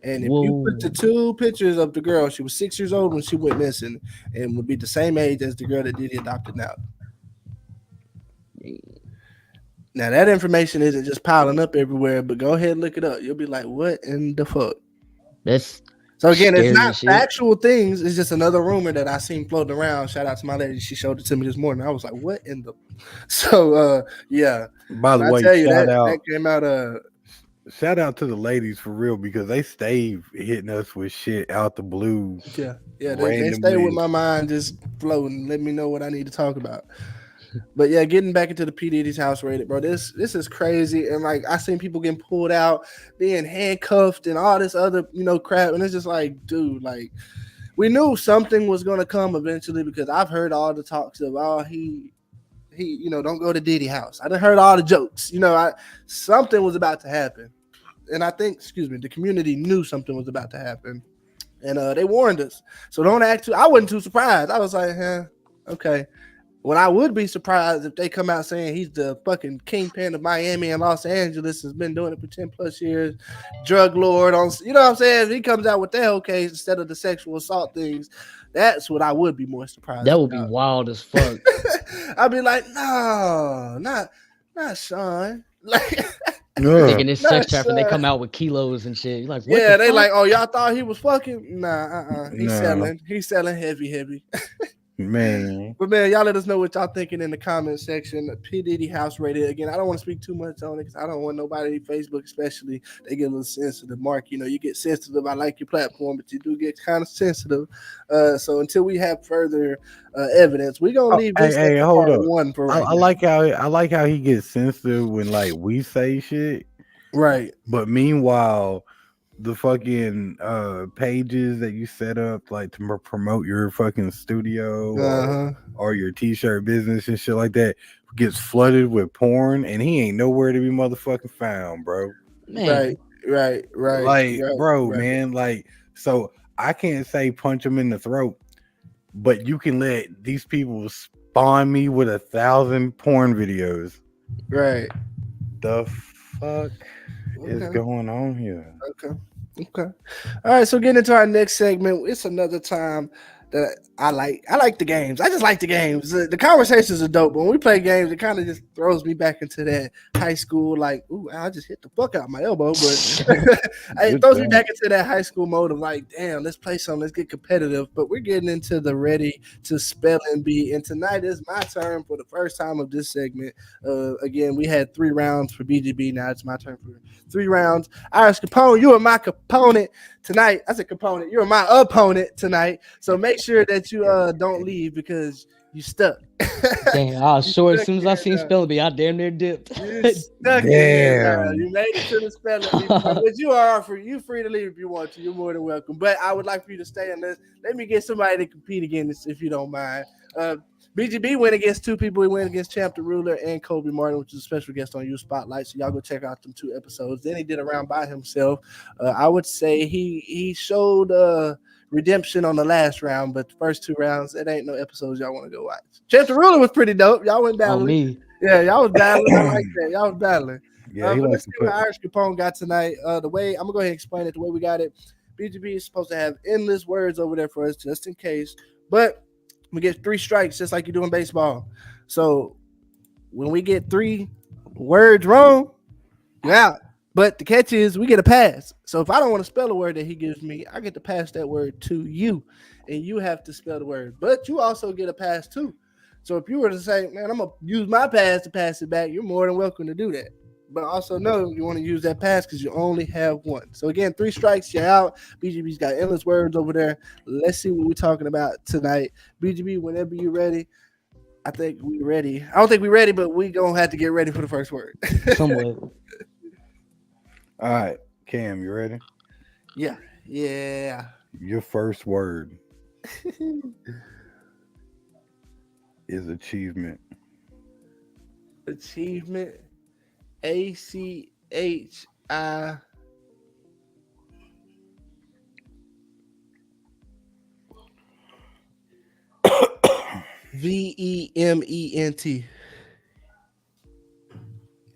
And if you put the Whoa. two pictures of the girl, she was 6 years old when she went missing, and would be the same age as the girl that Diddy adopted now. Now that information isn't just piling up everywhere, but go ahead and look it up. You'll be like, "What in the fuck?" That's So again, it's scary not as shit. factual things. It's just another rumor that I seen floating around. Shout out to my lady; she showed it to me this morning. I was like, "What in the?" So yeah. By the When I way, tell you that came out. shout out to the ladies for real because they stay hitting us with shit out the blue Yeah. They stay with randomly. my mind just floating. Let me know what I need to talk about. But yeah, getting back into the P Diddy's house raid, bro. This is crazy, and like I seen people getting pulled out, being handcuffed, and all this other crap, and it's just like, dude, like we knew something was gonna come eventually because I've heard all the talks of he don't go to Diddy house. I done heard all the jokes, something was about to happen, and I think, excuse me, the community knew something was about to happen, and they warned us. So don't act too. I wasn't too surprised. I was like, okay. What I would be surprised if they come out saying he's the fucking kingpin of Miami and Los Angeles, has been doing it for 10 plus years, drug lord on, what I'm saying? If he comes out with that whole case instead of the sexual assault things, that's what I would be more surprised That would be about. wild as fuck. I'd be like, no, not Sean. Like, Yeah. Thinking this sex not trafficking, they Sean. come out with kilos and shit. You're like, what Yeah, the they fuck? like, oh, y'all thought he was fucking? Nah, He's No, selling. He's selling heavy. man. But man, y'all let us know what y'all thinking in the comment section. P Diddy house rated again. I don't want to speak too much on it because I don't want nobody, Facebook especially, they get a little sensitive. Mark, you get sensitive. I like your platform, but you do get kind of sensitive. So until we have further evidence, we're gonna Oh, leave hey, this at hey, the hold part up. one for I, right I now. like how he gets sensitive when like we say shit, Right. but meanwhile, the fucking pages that you set up like to promote your fucking studio Uh-huh. or your t-shirt business and shit like that gets flooded with porn, and he ain't nowhere to be motherfucking found, bro. Right. Man, Like, bro, Right. man, like, so I can't say punch him in the throat, but you can let these people spawn me with 1,000 porn videos. Right. The fuck is Okay. going on here? Okay. Okay. All right. So getting into our next segment, it's another time that I like the games. I just like the games. The conversations are dope. But when we play games, it kind of just throws me back into that high school. Like, ooh, I just hit the fuck out my elbow, but it Good throws me job. back into that high school mode of like, damn, let's play something. Let's get competitive. But we're getting into the ready to spell and be. And tonight is my turn for the first time of this segment. Again, we had 3 rounds for BGB. Now it's my turn for 3 rounds. Irish Capone, you are my component tonight. I said component. You're my opponent tonight. So make sure that you don't leave because you stuck. damn, I was You sure as stuck soon as I here seen now. spelling bee, I damn near dipped. You stuck in here now. Damn. You made it to the spelling bee part, but you are free to leave if you want to. You're more than welcome. But I would like for you to stay on this. Let me get somebody to compete again if you don't mind. BGB went against 2 people. He went against Champ the Ruler and Kobe Martin, which is a special guest on You Spotlight. So y'all go check out them 2 episodes. Then he did a round by himself. I would say he showed redemption on the last round, but the first 2 rounds, it ain't no episodes y'all want to go watch. Champ the Ruler was pretty dope. Y'all went On battling. me. Yeah, y'all was battling. I like that. Y'all was battling. Yeah, he But likes let's to see what put. Irish Capone got tonight. The way I'm gonna go ahead and explain it the way we got it. BGB is supposed to have endless words over there for us just in case, but we get 3 strikes just like you do in baseball. So when we get 3 words wrong, you're out. But the catch is we get a pass. So if I don't want to spell a word that he gives me, I get to pass that word to you. and you have to spell the word. But you also get a pass too. So if you were to say, man, I'm gonna use my pass to pass it back, you're more than welcome to do that. But also know you want to use that pass because you only have one. So again, 3 strikes, you're out. BGB's got endless words over there. Let's see what we're talking about tonight. BGB, whenever you're ready. I think we're ready. I don't think we're ready, but we gonna have to get ready for the first word. Somewhat. All right, Cam, you ready? Yeah. Your first word is achievement. Achievement. ACHI. VEMENT.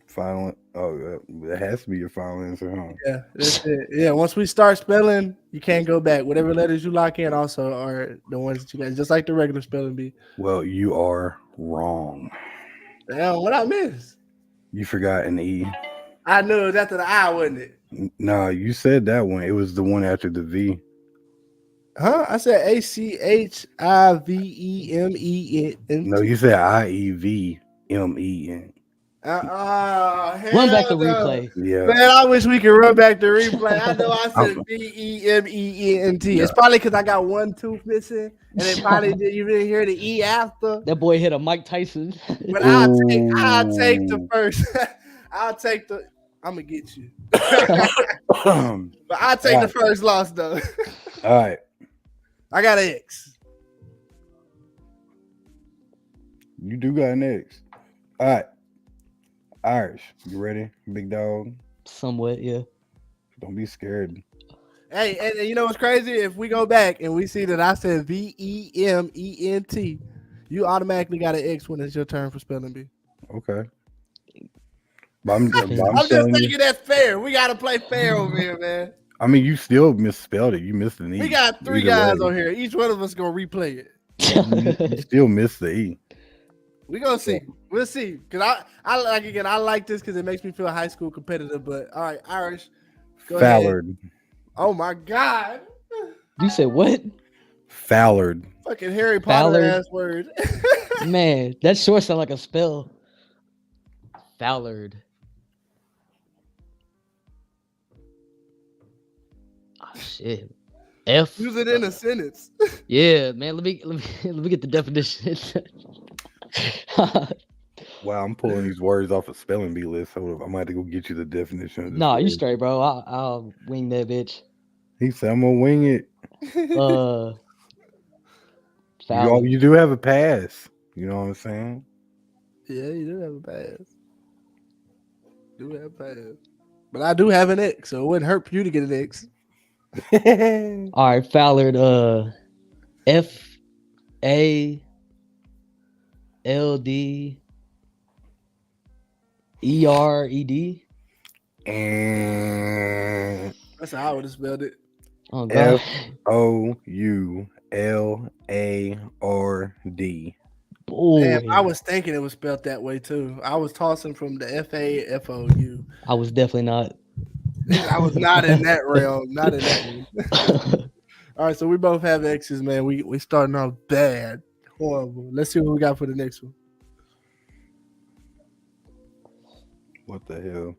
Final. Oh, that has to be your final answer, huh? Yeah, that's it. Yeah, once we start spelling, you can't go back. Whatever letters you lock in also are the ones that you got, just like the regular spelling bee. Well, you are wrong. Damn, what I missed? You forgot an E. I knew it was after the I, wasn't it? No, you said that one. It was the one after the V. Huh? I said ACHIVEMEN. No, you said IEVMEN. Run back the replay. Yeah. Man, I wish we could run back the replay. I know I said VEMENT. Yeah. It's probably because I got one tooth missing, and it probably you didn't hear the E after. That boy hit a Mike Tyson. But I'll take the first. I'm gonna get you. But I'll take the first loss though. All right. I got an X. You do got an X. All right. Irish, you ready, big dog? Somewhat, yeah. Don't be scared. Hey, and you know what's crazy? If we go back and we see that I said VEMENT, you automatically got an X when it's your turn for spelling bee. Okay. But I'm just thinking that's fair. We gotta play fair over here, man. I mean, you still misspelled it. You missed an E. We got 3 guys on here. Each one of us gonna replay it. You still missed the E. We gonna see. We'll see. Cause I like this because it makes me feel high school competitive. But all right, Irish. Go Fallard. ahead. Oh my God. You said what? Fallard. Fucking Harry Potter ass word. Man, that sure sound like a spell. Fallard. Oh shit. F. Use it in a sentence. Yeah, man. Let me get the definition. Wow, I'm pulling these words off a spelling bee list. So I might have to go get you the definition of this Nah, you word. straight, bro. I'll wing that bitch. He said, I'm gonna wing it. You do have a pass. You know what I'm saying? Yeah, you do have a pass. But I do have an X, so it wouldn't hurt for you to get an X. All right, Fallard. FALDERED. And that's how I would have spelled it. Oh God. FOULARD. Damn, I was thinking it was spelled that way too. I was tossing from the FAFOU. I was definitely not. I was not in that realm. Not in that one. All right, so we both have X's, man. We starting off bad. Horrible. Let's see what we got for the next one. What the hell?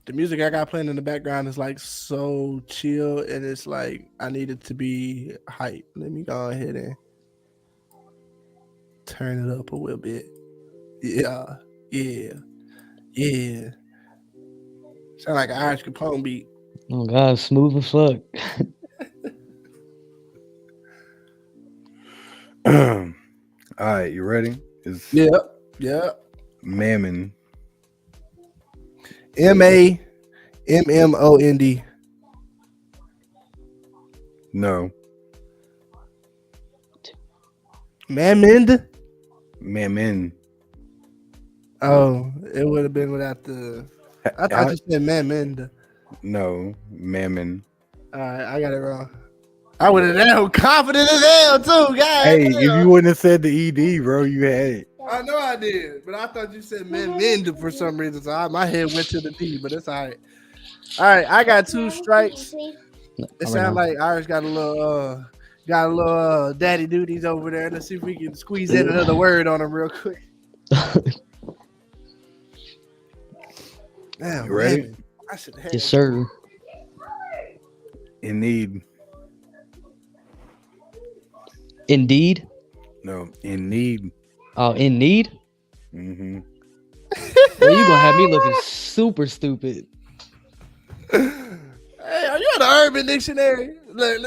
The music I got playing in the background is like so chill, and it's like I need it to be hype. Let me go ahead and turn it up a little bit. Yeah. Sound like an Irish Capone beat. Oh God, smooth as fuck. All right, you ready? Yeah. Mammon. MAMMOND. No. Mammon. Oh, it would have been without the. I thought you said Mammon. No, Mammon. All right, I got it wrong. I would have been confident as hell too, guys. Hey, if you wouldn't have said the ED, bro, you had it. I know I did, but I thought you said Mammon for some reason. So my head went to the D, but it's all right. All right, I got 2 strikes. It sounds like Irish got a little got a little daddy duties over there. Let's see if we can squeeze in another word on him real quick. Damn, You ready? man. I should have. Yes, sir. In need. Indeed. No, in need. Oh, in need. Mm-hmm. Well, you gonna have me looking super stupid. Hey, are you in the Urban Dictionary? Look.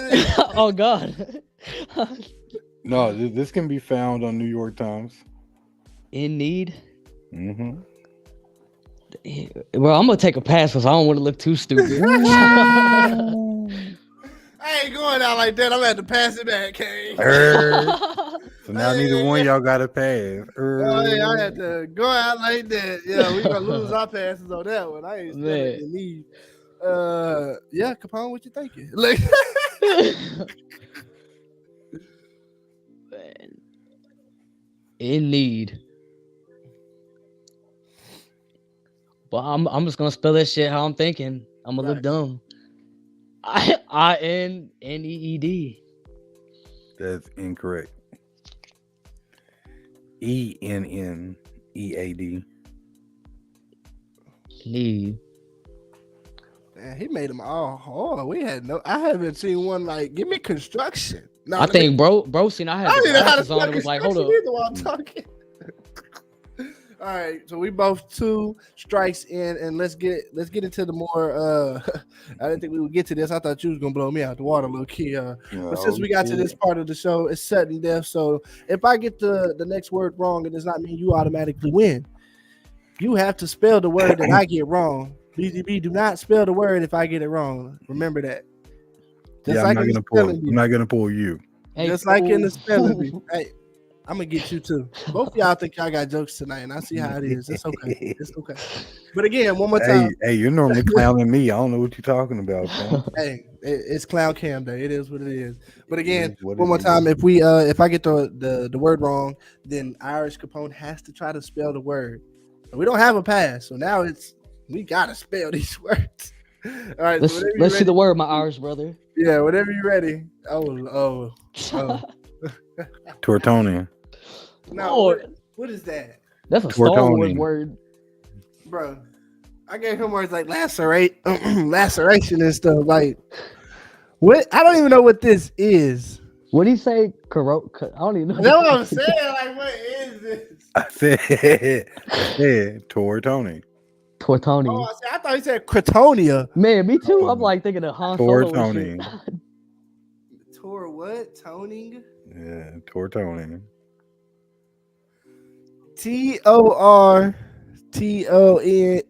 Oh God. No, this can be found on New York Times. In need. Mm-hmm. Well, I'm gonna take a pass because I don't want to look too stupid. I ain't going out like that. I'm gonna have to pass it back, Kane. So now neither one of y'all got a pass. Oh, hey, I had to go out like that. Yeah, we gonna lose our passes on that one. I ain't spelling in need. Yeah, Capone, what you thinking? Like, in need. But I'm just gonna spell that shit how I'm thinking. I'm gonna look dumb. INNEED. That's incorrect. ENNEAD. Need. man, he made them all hard. I haven't seen one like give me construction. No, I think bro seen I had I the don't even know how to glasses on. spell It was like, hold construction up. either while I'm talking. All right, so we both 2 strikes in, and let's get into the more. I didn't think we would get to this. I thought you was gonna blow me out the water, low key. But since we got to this part of the show, it's sudden death. So if I get the next word wrong, it does not mean you automatically win. You have to spell the word that I get wrong. BGB, do not spell the word if I get it wrong. Remember that. Just I'm not gonna pull you. Hey, just like in the spelling bee. Hey, I'm gonna get you too. Both of y'all think y'all got jokes tonight, and I see how it is. It's okay. It's okay. But again, one more time. Hey, you're normally clowning me. I don't know what you're talking about, man. Hey, it's Clown Cam Day. It is what it is. But again, one more time. If I get the word wrong, then Irish Capone has to try to spell the word. We don't have a pass, so now we gotta spell these words. All right, let's see the word, my Irish brother. Yeah, whenever you're ready. Oh. Tortonian. No, what is that? That's a Star Wars word, bro. I gave him words like laceration and stuff. Like, what? I don't even know what this is. What did he say? I don't even know. That's what I'm saying. Like, what is this? I said Tortoni. Tortoni. Oh, I thought he said Cretonia. Man, me too. I'm like thinking of Han Solo. Tortoni. Tor what? Toning? Yeah, Tortoni. TORTONEN.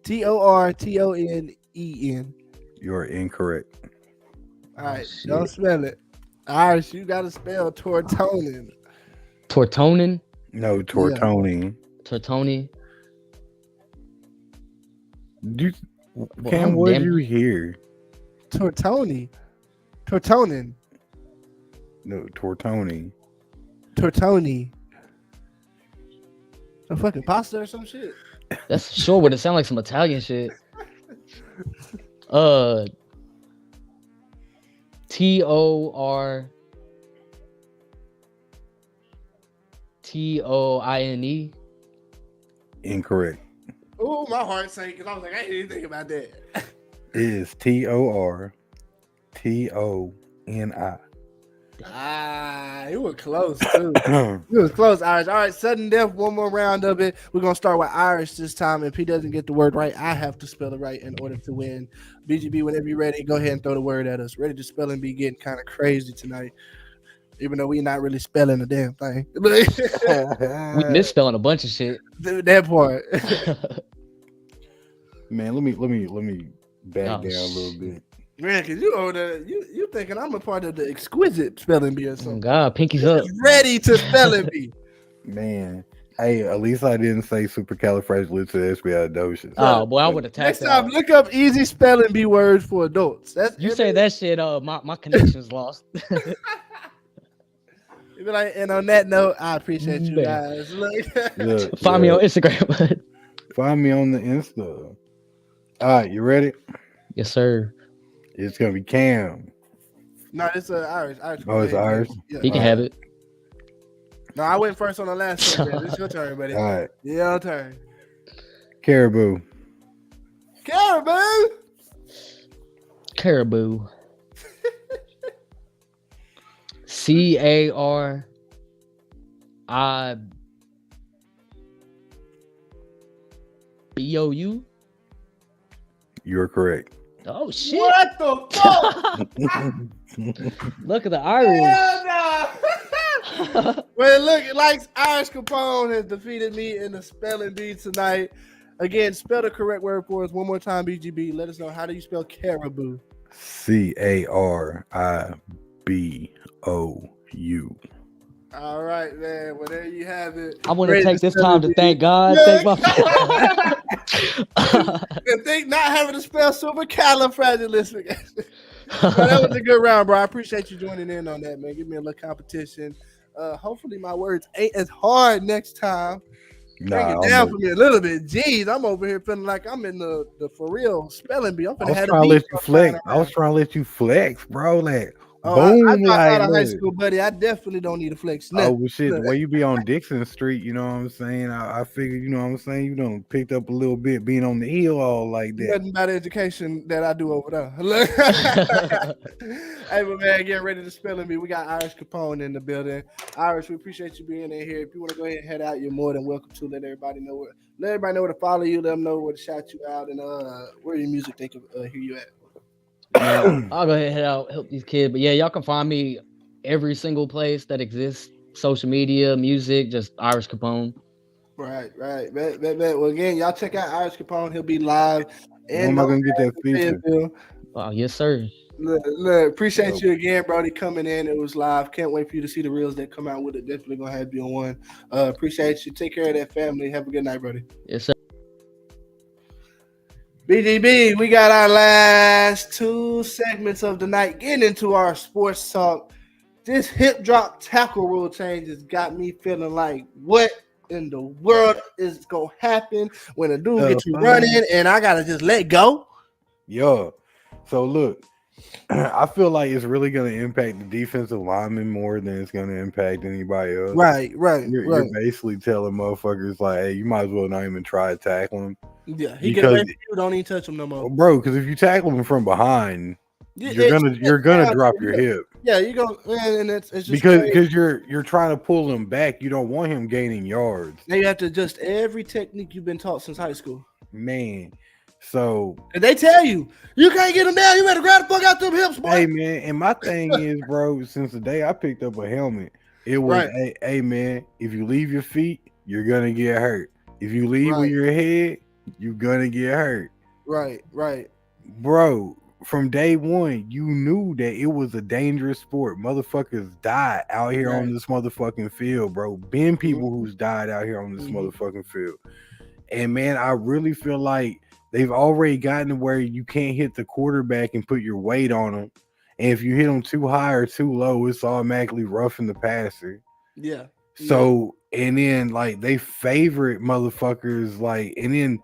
TORTONEN. You're incorrect. All right, don't spell it. Irish, you gotta spell Tortonin. Tortonin? No, Tortoni. Yeah. Tortoni. Cam, what did you hear? Tortoni. Tortonin. No, Tortoni. Tortoni. Some fucking pasta or some shit. That's sure would it sound like some Italian shit. TORTOINE. Incorrect. Oh, my heart sank because I was like, I didn't even think about that. It is TORTONI. You were close too. You was close, Irish. All right, sudden death. One more round of it. We're gonna start with Irish this time. If he doesn't get the word right, I have to spell it right in order to win. BGB, whenever you're ready, go ahead and throw the word at us. Ready to spell and be getting kind of crazy tonight, even though we're not really spelling a damn thing. We misspelling a bunch of shit. That part. Man, let me back down a little bit. Man, because you thinking I'm a part of the exquisite spelling bee or something. Oh God, pinkies up. Ready to spelling bee. Man, hey, at least I didn't say supercalifragilisticexpialidocious. Oh boy, I would attack Next that. time, look up easy spelling bee words for adults. You say that shit. My connection's lost. And on that note, I appreciate you guys. Find me on Instagram. Find me on the Insta. All right, you ready? Yes, sir. It's gonna be Cam. No, it's Irish. Irish. Oh, it's Irish. Yeah. He can All have right. it. No, I went first on the last subject. It's your turn, buddy. All right. Your turn. Caribou. Caribou. Caribou. CARIBOU. You're correct. Oh shit! What the fuck? Look at the Irish. Hell no. Well, look, like Irish Capone has defeated me in the spelling bee tonight. Again, spell the correct word for us one more time, BGB. Let us know, how do you spell caribou? CARIBOU. All right, man. Well, there you have it. I want to Great take this spelling time to bee. thank God. Yeah. Thank my. And think not having to spell supercalifragilistic. But that was a good round, bro. I appreciate you joining in on that, man. Give me a little competition. Hopefully my words ain't as hard next time. Bring it down for me a little bit. Jeez, I'm over here feeling like I'm in the for real spelling bee. I'm I gonna was have trying to a let beat you flex. I was trying to let you flex, bro. Like, boom, I dropped out of high look. school, buddy. I definitely don't need a flex. Oh well, shit. The way you be on Dixon Street, you know what I'm saying? I figured, you know what I'm saying, you done picked up a little bit being on the hill all like that. Nothing about education that I do over there. Hey, but man, get ready to spelling bee. We got Irish Capone in the building. Irish, we appreciate you being in here. If you want to go ahead and head out, you're more than welcome to. Let everybody know where to follow you. Let them know where to shout you out and where your music they can hear you at. I'll go ahead and head out, help these kids. But yeah, y'all can find me every single place that exists. Social media, music, just Irish Capone. Right. Well, again, y'all check out Irish Capone. He'll be live. When am I gonna get that feature? Wow, yes, sir. Look, appreciate you again, Brody, coming in. It was live. Can't wait for you to see the reels that come out with it. Definitely gonna have you on one. Appreciate you. Take care of that family. Have a good night, Brody. Yes, sir. BGB, we got our last two segments of the night. Getting into our sports talk. This hip drop tackle rule change has got me feeling like, what in the world is gonna happen when a dude gets you running and I gotta just let go? Yo, so look, I feel like it's really gonna impact the defensive lineman more than it's gonna impact anybody else. Right. You're basically telling motherfuckers like, hey, you might as well not even try to tackle him. Yeah, he can let you, don't even touch him no more, bro. Because if you tackle him from behind, you're gonna drop your hip. Yeah, you go, and it's just because you're trying to pull him back. You don't want him gaining yards. Now you have to adjust every technique you've been taught since high school, man. So and they tell you can't get him down. You better grab the fuck out them hips, boy. Hey man, and my thing is, bro, since the day I picked up a helmet, it was, hey man, if you leave your feet, you're gonna get hurt. If you leave with your head, you're gonna get hurt. Right. Bro, from day one, you knew that it was a dangerous sport. Motherfuckers died out here on this motherfucking field, bro. Been people who's died out here on this motherfucking field. And man, I really feel like they've already gotten to where you can't hit the quarterback and put your weight on him. And if you hit them too high or too low, it's automatically roughing the passer. Yeah. So, and then like they favorite motherfuckers, like, and then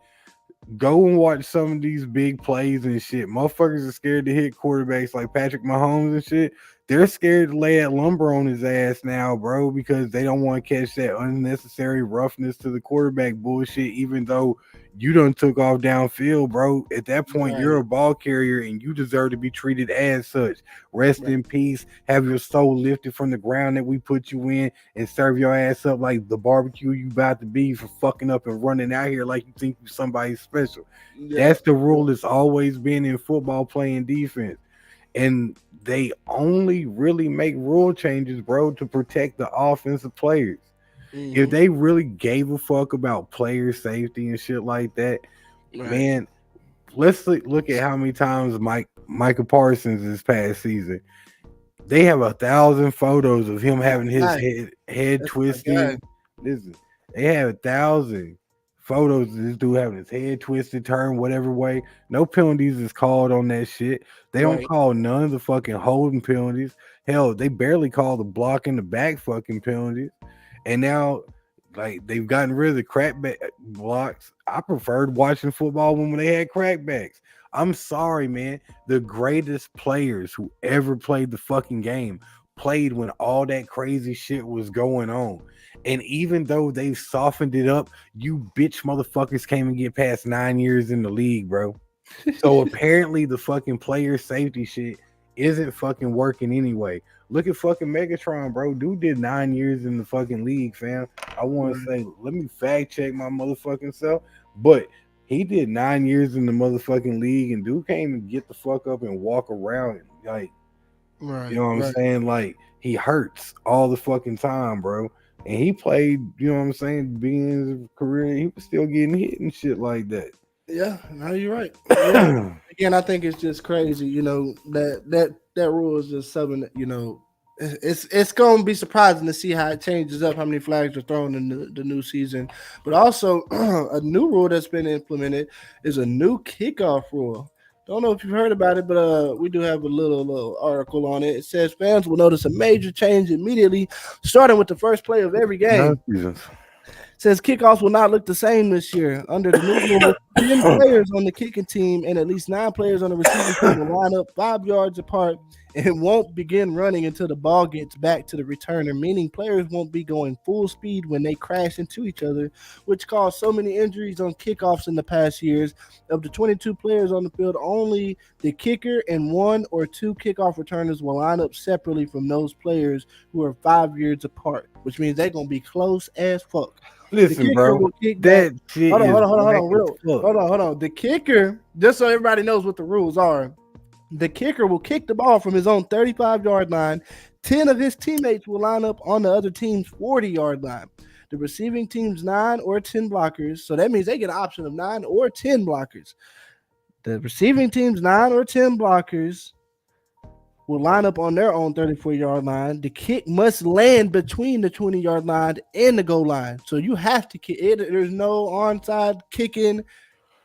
go and watch some of these big plays and shit. Motherfuckers are scared to hit quarterbacks like Patrick Mahomes and shit. They're scared to lay that lumber on his ass now, bro, because they don't want to catch that unnecessary roughness to the quarterback bullshit, even though you done took off downfield, bro. At that point, you're a ball carrier and you deserve to be treated as such. Rest in peace. Have your soul lifted from the ground that we put you in and serve your ass up like the barbecue you about to be for fucking up and running out here like you think you somebody special. That's the rule that's always been in football playing defense. And they only really make rule changes, bro, to protect the offensive players. If they really gave a fuck about player safety and shit like that, man, let's look at how many times Micah Parsons this past season. They have 1,000 photos of him having his head twisted. Listen, they have 1,000 photos of this dude having his head twisted, turned whatever way. No penalties is called on that shit. They don't call none of the fucking holding penalties. Hell, they barely call the block in the back fucking penalties. And now, like, they've gotten rid of the crackback blocks. I preferred watching football when they had crackbacks. I'm sorry, man. The greatest players who ever played the fucking game played when all that crazy shit was going on. And even though they've softened it up, you bitch motherfuckers came and get past 9 years in the league, bro. So apparently the fucking player safety shit isn't fucking working anyway. Look at fucking Megatron, bro. Dude did 9 years in the fucking league, fam. I want to say, let me fact check my motherfucking self, but he did 9 years in the motherfucking league, and dude came and get the fuck up and walk around, like, you know what I'm saying? Like, he hurts all the fucking time, bro. And he played, you know what I'm saying, being in his career, he was still getting hit and shit like that. Yeah, no, you're right. Yeah. Again, I think it's just crazy, that rule is just something that, it's going to be surprising to see how it changes up, how many flags are thrown in the new season. But also, a new rule that's been implemented is a new kickoff rule. Don't know if you've heard about it, but we do have a little article on it. It says fans will notice a major change immediately, starting with the first play of every game. Says kickoffs will not look the same this year. Under the new rule, 10 players on the kicking team and at least 9 players on the receiving team will line up 5 yards apart and won't begin running until the ball gets back to the returner, meaning players won't be going full speed when they crash into each other, which caused so many injuries on kickoffs in the past years. Of the 22 players on the field, only the kicker and 1 or 2 kickoff returners will line up separately from those players who are 5 yards apart, which means they're going to be close as fuck. Listen, bro, that shit hold on. The kicker, just so everybody knows what the rules are, the kicker will kick the ball from his own 35-yard line. 10 of his teammates will line up on the other team's 40-yard line. The receiving team's 9 or 10 blockers, so that means they get an option of 9 or 10 blockers. The receiving team's 9 or 10 blockers will line up on their own 34-yard line. The kick must land between the 20-yard line and the goal line. So you have to kick it. There's no onside kicking,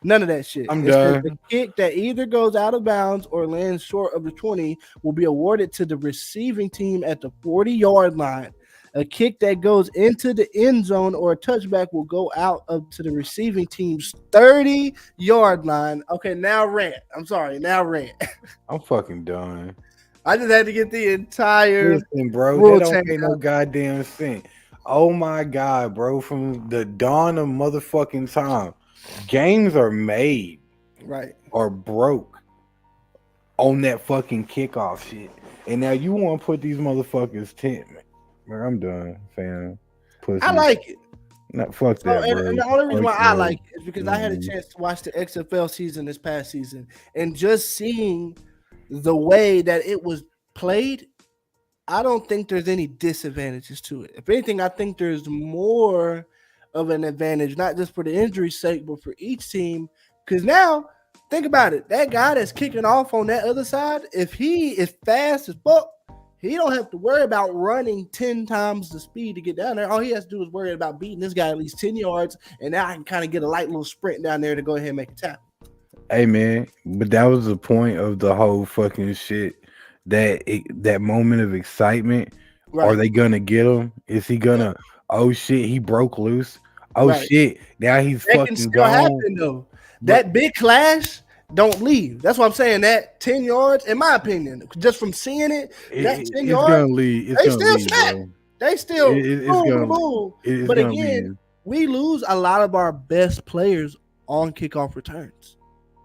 none of that shit. I'm done. The kick that either goes out of bounds or lands short of the 20 will be awarded to the receiving team at the 40-yard line. A kick that goes into the end zone or a touchback will go out up to the receiving team's 30-yard line. Okay, now rant. I'm sorry, now rant. I'm fucking done. I just had to get the entire bro. That don't make no goddamn sense. Oh my god, bro! From the dawn of motherfucking time, games are made, right, or broke on that fucking kickoff shit. And now you want to put these motherfuckers 10? Man, I'm done, fam. Pussy. I like it. Not fuck that, bro. And the only reason why I like it is because I had a chance to watch the XFL season this past season, and just seeing the way that it was played, I don't think there's any disadvantages to it. If anything, I think there's more of an advantage, not just for the injury's sake, but for each team. Because now, think about it. That guy that's kicking off on that other side, if he is fast as fuck, he don't have to worry about running 10 times the speed to get down there. All he has to do is worry about beating this guy at least 10 yards, and now I can kind of get a light little sprint down there to go ahead and make a tackle. Hey man, but that was the point of the whole fucking shit. That moment of excitement. Right. Are they gonna get him? Is he gonna? Oh shit, he broke loose. Oh shit, now he's that fucking can still gone. Happen though. That big clash don't leave. That's what I'm saying. That 10 yards, in my opinion, just from seeing it, that 10 yards, gonna leave. They still smack. They still boom. But again, we lose a lot of our best players on kickoff returns.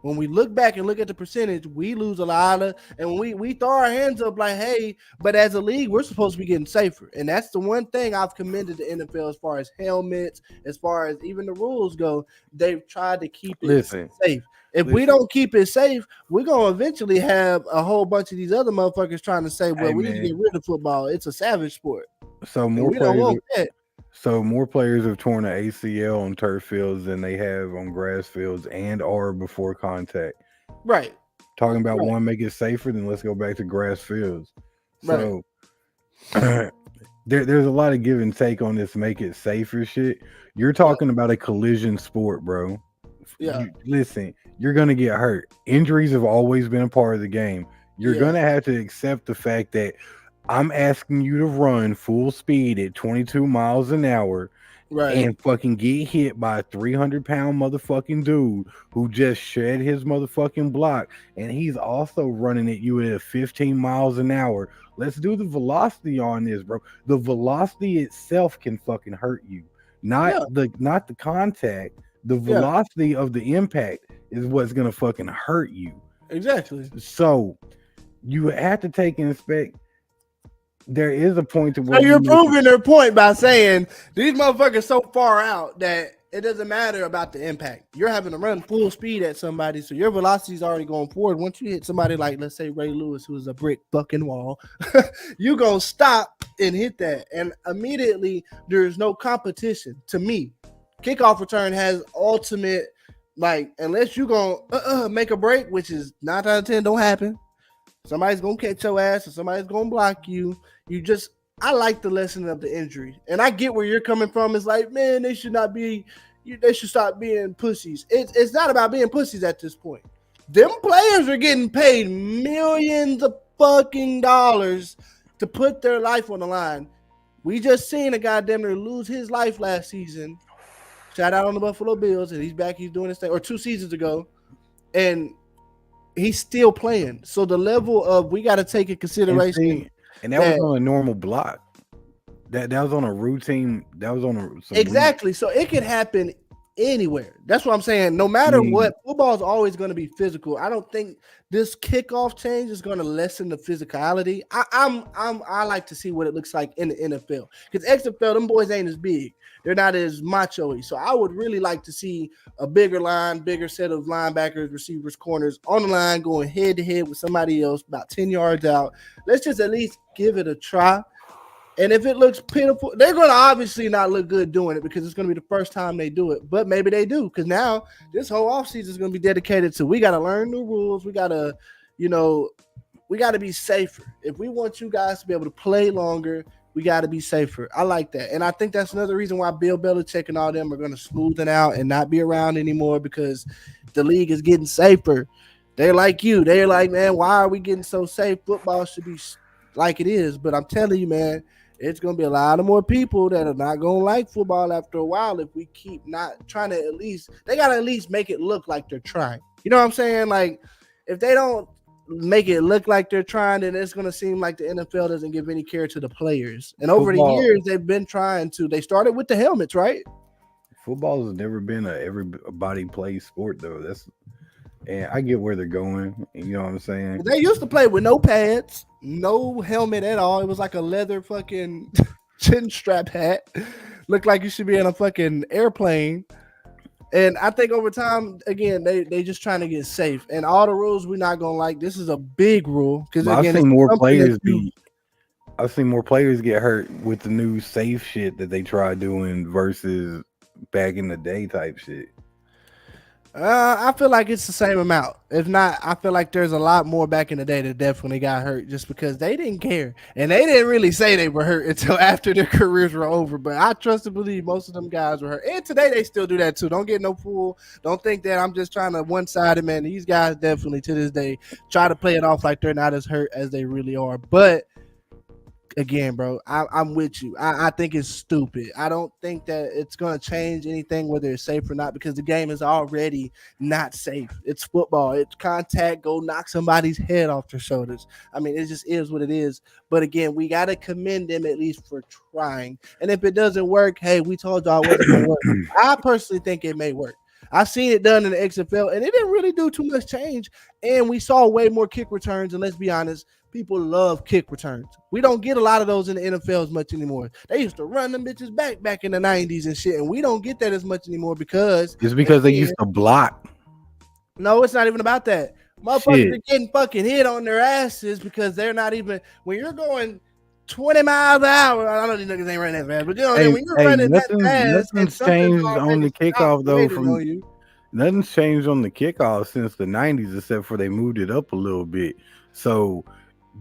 When we look back and look at the percentage, we lose a lot of, and we throw our hands up like, hey, but as a league, we're supposed to be getting safer. And that's the one thing I've commended the NFL as far as helmets, as far as even the rules go. They've tried to keep it safe. If we don't keep it safe, we're going to eventually have a whole bunch of these other motherfuckers trying to say, well, we need to get rid of football. It's a savage sport. So more players. So more players have torn an ACL on turf fields than they have on grass fields and or before contact. Right. Talking about one make it safer, then let's go back to grass fields. So there's a lot of give and take on this make it safer shit. You're talking about a collision sport, bro. Yeah. Listen, you're gonna get hurt. Injuries have always been a part of the game. You're gonna have to accept the fact that I'm asking you to run full speed at 22 miles an hour Right. and fucking get hit by a 300-pound motherfucking dude who just shed his motherfucking block, and he's also running at you at 15 miles an hour. Let's do the velocity on this, bro. The velocity itself can fucking hurt you, not Yeah. the contact. The Yeah. velocity of the impact is what's gonna fucking hurt you. Exactly. So you have to take and expect. There is a point to So where you're you proving their point by saying these motherfuckers so far out that it doesn't matter about the impact. You're having to run full speed at somebody, so your velocity is already going forward. Once you hit somebody like, let's say, Ray Lewis, who is a brick fucking wall, you gonna stop and hit that, and immediately there's no competition. To me, kickoff return has ultimate, like, unless you gonna make a break, which is 9 out of 10 don't happen. Somebody's gonna catch your ass, or somebody's gonna block you. I like the lesson of the injury, and I get where you're coming from. It's like, man, they should not be. They should stop being pussies. It's not about being pussies at this point. Them players are getting paid millions of fucking dollars to put their life on the line. We just seen a goddamn near lose his life last season. Shout out on the Buffalo Bills, and he's back. He's doing his thing, or 2 seasons ago, and he's still playing. So the level of we got to take in consideration, and that was on a normal block. That was on a routine. That was on exactly. So it can happen anywhere. That's what I'm saying. No matter what, football is always going to be physical. I don't think this kickoff change is going to lessen the physicality. I like to see what it looks like in the NFL, because XFL, them boys ain't as big. They're not as macho-y. So I would really like to see a bigger line, bigger set of linebackers, receivers, corners on the line, going head to head with somebody else about 10 yards out. Let's just at least give it a try. And if it looks pitiful, they're going to obviously not look good doing it, because it's going to be the first time they do it. But maybe they do, because now this whole offseason is going to be dedicated to, we got to learn new rules. We got to, we got to be safer. If we want you guys to be able to play longer, we got to be safer. I like that. And I think that's another reason why Bill Belichick and all them are going to smoothen out and not be around anymore, because the league is getting safer. They're like you. They're like, man, why are we getting so safe? Football should be like it is. But I'm telling you, man, it's going to be a lot of more people that are not going to like football after a while if we keep not trying to they got to at least make it look like they're trying. You know what I'm saying? Like, if they don't make it look like they're trying, then it's going to seem like the NFL doesn't give any care to the players. And over the years, they've been trying to. They started with the helmets, right? Football has never been a everybody plays sport, though. And I get where they're going. You know what I'm saying? They used to play with no pads, no helmet at all. It was like a leather fucking chin strap hat. Looked like you should be in a fucking airplane. And I think over time, again, they just trying to get safe. And all the rules we're not gonna like. This is a big rule, because I've seen more players get hurt with the new safe shit that they try doing versus back in the day type shit. I feel like it's the same amount. If not, I feel like there's a lot more back in the day that definitely got hurt, just because they didn't care. And they didn't really say they were hurt until after their careers were over. But I trust to believe most of them guys were hurt. And today they still do that too. Don't get no fool. Don't think that I'm just trying to one-sided, man. These guys definitely to this day try to play it off like they're not as hurt as they really are. But again, bro, I'm with you. I think it's stupid. I don't think that it's going to change anything, whether it's safe or not, because the game is already not safe. It's football. It's contact. Go knock somebody's head off their shoulders. I mean, it just is what it is. But again, we got to commend them at least for trying. And if it doesn't work, hey, we told y'all it wasn't going to work. I personally think it may work. I've seen it done in the XFL, and it didn't really do too much change. And we saw way more kick returns. And let's be honest, people love kick returns. We don't get a lot of those in the NFL as much anymore. They used to run them bitches back in the 90s and shit, and we don't get that as much anymore because they used to block. No, it's not even about that. Motherfuckers are getting fucking hit on their asses because they're not even, when you're going 20 miles an hour. I know these niggas ain't running that fast, but when you're running that fast, nothing's changed on the kickoff though. Nothing's changed on the kickoff since the 90s, except for they moved it up a little bit. So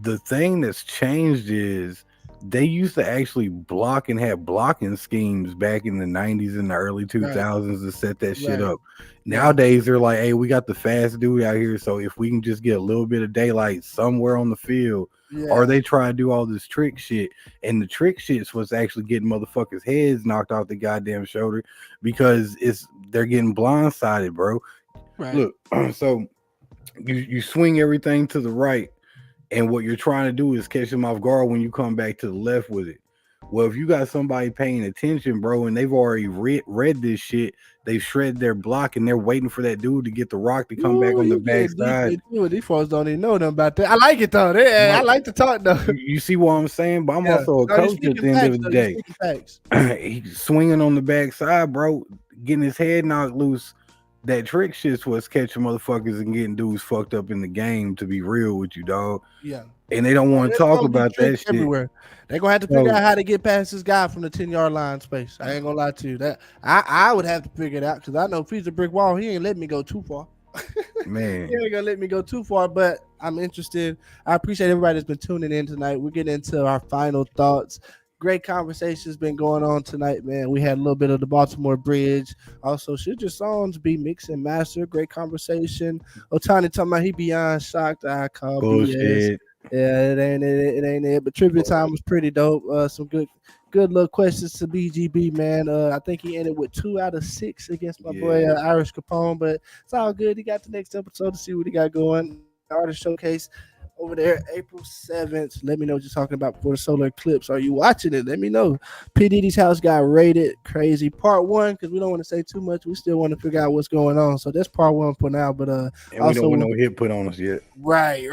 the thing that's changed is they used to actually block and have blocking schemes back in the 90s and the early 2000s to set that shit up. Nowadays, they're like, hey, we got the fast dude out here, so if we can just get a little bit of daylight somewhere on the field, or they try to do all this trick shit. And the trick shit's was actually getting motherfuckers' heads knocked off the goddamn shoulder because they're getting blindsided, bro. Look, so you swing everything to the right, and what you're trying to do is catch them off guard when you come back to the left with it. Well, if you got somebody paying attention, bro, and they've already read this shit, they've shredded their block and they're waiting for that dude to get the rock to come back on the backside. These folks don't even know nothing about that. I like it though. I like to talk though. You see what I'm saying? But I'm also a coach at the end of the day. He's swinging on the backside, bro, getting his head knocked loose. That trick shit's what's catching motherfuckers and getting dudes fucked up in the game, to be real with you, dog. Yeah. And they don't want to talk about that shit. Everywhere. They're gonna have to figure out how to get past this guy from the 10-yard line space. I ain't gonna lie to you. That I would have to figure it out because I know if he's a brick wall, he ain't letting me go too far. Man, he ain't gonna let me go too far, but I'm interested. I appreciate everybody that's been tuning in tonight. We're getting into our final thoughts. Great conversations been going on tonight, man. We had a little bit of the Baltimore Bridge. Also, should your songs be mixed and mastered? Great conversation. Otani talking about he beyond shocked. I call bullshit. BS. Yeah, it ain't it. But trivia time was pretty dope. Some good little questions to BGB, man. I think he ended with 2 out of 6 against my boy Irish Capone, but it's all good. He got the next episode to see what he got going. Artist Showcase over there, April 7th. Let me know what you're talking about before the solar eclipse. Are you watching it? Let me know. P. Diddy's house got raided. Crazy. Part 1, because we don't want to say too much. We still want to figure out what's going on. So that's part 1 for now. But and we don't want no hit put on us yet. Right.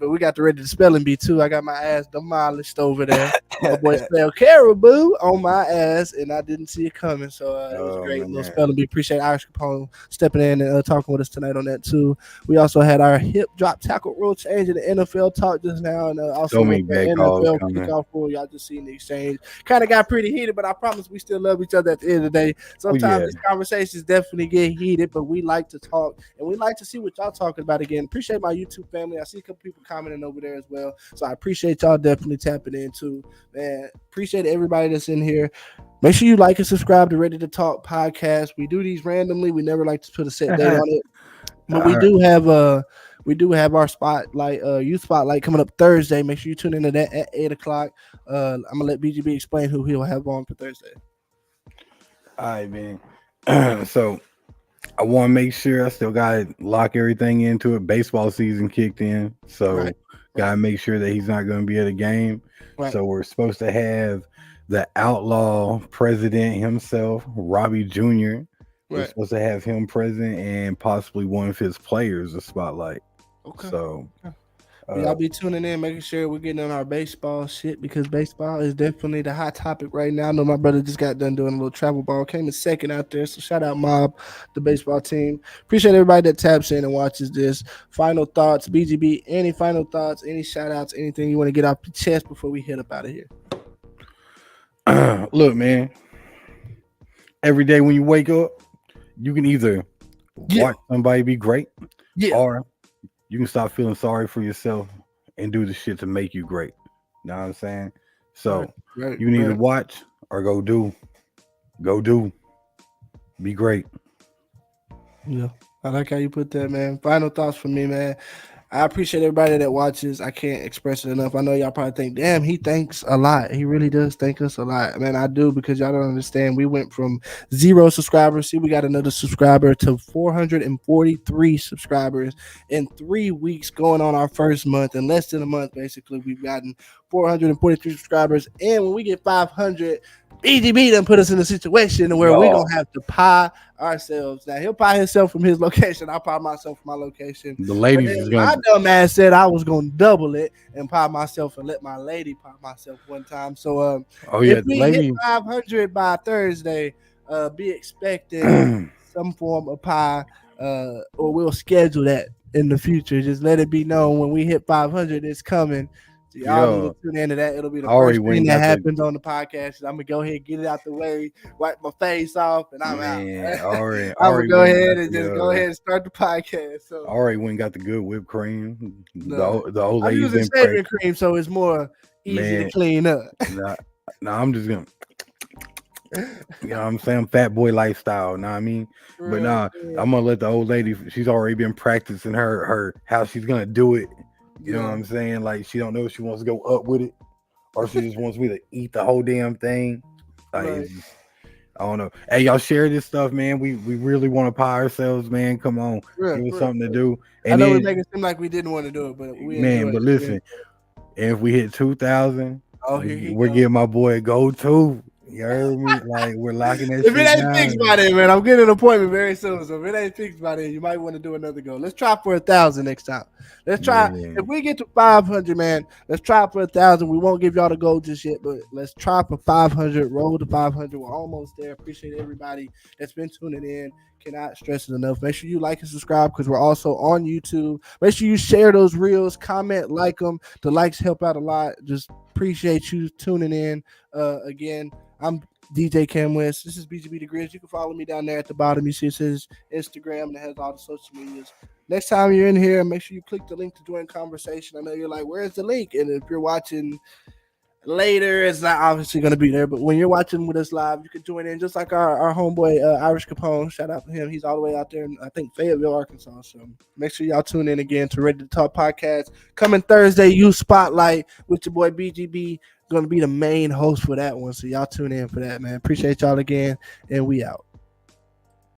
But we got the ready to spelling bee too. I got my ass demolished over there. My boy spelled caribou on my ass, and I didn't see it coming. So it was a great little spelling bee. Appreciate Irish Capone stepping in and talking with us tonight on that too. We also had our hip drop tackle rule change in the NFL talk just now, and also so many bad NFL kickoff rule. Y'all just seen the exchange. Kind of got pretty heated, but I promise we still love each other at the end of the day. Sometimes these conversations definitely get heated, but we like to talk and we like to see what y'all talking about again. Appreciate my YouTube family. I see a couple people commenting over there as well, so I appreciate y'all definitely tapping in too, man. Appreciate everybody that's in here. Make sure you like and subscribe to Ready to Talk podcast. We do these randomly. We never like to put a set date on it, but we do have our spotlight, youth spotlight coming up Thursday. Make sure you tune into that at 8:00. I'm gonna let BGB explain who he'll have on for Thursday. All right, man. So I want to make sure I still got to lock everything into it. Baseball season kicked in, so gotta make sure that he's not going to be at a game. So we're supposed to have the outlaw president himself, Robbie Jr. We're supposed to have him present and possibly one of his players a spotlight. Okay. So y'all be tuning in, making sure we're getting on our baseball shit, because baseball is definitely the hot topic right now. I know my brother just got done doing a little travel ball, came in second out there. So shout out Mob, the baseball team. Appreciate everybody that taps in and watches this. Final thoughts, BGB, any final thoughts, any shout outs, anything you want to get off your chest before we head up out of here? Look, man, every day when you wake up, you can either watch somebody be great or you can stop feeling sorry for yourself and do the shit to make you great. You know what I'm saying? So you can either watch or go do. Be great. Yeah, I like how you put that, man. Final thoughts from me, man. I appreciate everybody that watches. I can't express it enough. I know y'all probably think, damn, he thanks a lot. He really does thank us a lot. Man, I do, because y'all don't understand. We went from 0 subscribers. See, we got another subscriber to 443 subscribers in 3 weeks, going on our first month. In less than a month, basically, we've gotten 443 subscribers. And when we get 500, BGB done put us in a situation where we're going to have to pie ourselves. Now, he'll pie himself from his location. I'll pie myself from my location. The ladies is going to... My dumb ass said I was going to double it and pie myself and let my lady pie myself one time. So, if we hit 500 by Thursday, be expecting some form of pie, or we'll schedule that in the future. Just let it be known when we hit 500, it's coming. So y'all need to tune into that. It'll be the first thing that happens on the podcast. I'm gonna go ahead and get it out the way, wipe my face off, and I'm out. I'm gonna go ahead and start the podcast. So already went and got the good whipped cream. The old I'm lady's using shaving cream, so it's more easy to Man, clean up. nah, I'm just gonna, you know what I'm saying? Fat boy lifestyle, know what I mean? But Real, nah, real. I'm gonna let the old lady, she's already been practicing her how she's gonna do it. You know what Yeah, I'm saying? Like she don't know if she wants to go up with it or she just wants me to eat the whole damn thing. Like right. it's just, I don't know. Hey, y'all share this stuff, man. We really want to pie ourselves, man. Come on, Real, give us real, something to real. do. I And know we then, make it seem like we didn't want to do it, but we enjoy man, it. but listen, if we hit 2,000, Oh, here he we're goes. getting my boy a go to. You heard me? Like we're locking that If it shit ain't fixed by down. then, man, I'm getting an appointment very soon. So if it ain't fixed by then, you might want to do another go. Let's try for 1,000 next time. Let's try. If Man, we get to 500, man, let's try for 1,000. We won't give y'all the goal just yet, but let's try for 500. Roll to 500. We're almost there. Appreciate everybody that's been tuning in. Cannot stress it enough. Make sure you like and subscribe because we're also on YouTube. Make sure you share those reels, comment, like them. The likes help out a lot. Just appreciate you tuning in. Again, I'm DJ Cam West. This is BGB The Grizz. You can follow me down there at the bottom. You see it says Instagram and it has all the social medias. Next time you're in here, make sure you click the link to join conversation. I know you're like, where's the link? And if you're watching later, it's not obviously going to be there. But when you're watching with us live, you can join in just like our homeboy Irish Capone. Shout out to him. He's all the way out there in, I think, Fayetteville, Arkansas. So make sure y'all tune in again to Ready to Talk podcast. Coming Thursday, You Spotlight with your boy BGB. Going to be the main host for that one. So y'all tune in for that, man. Appreciate y'all again. And we out.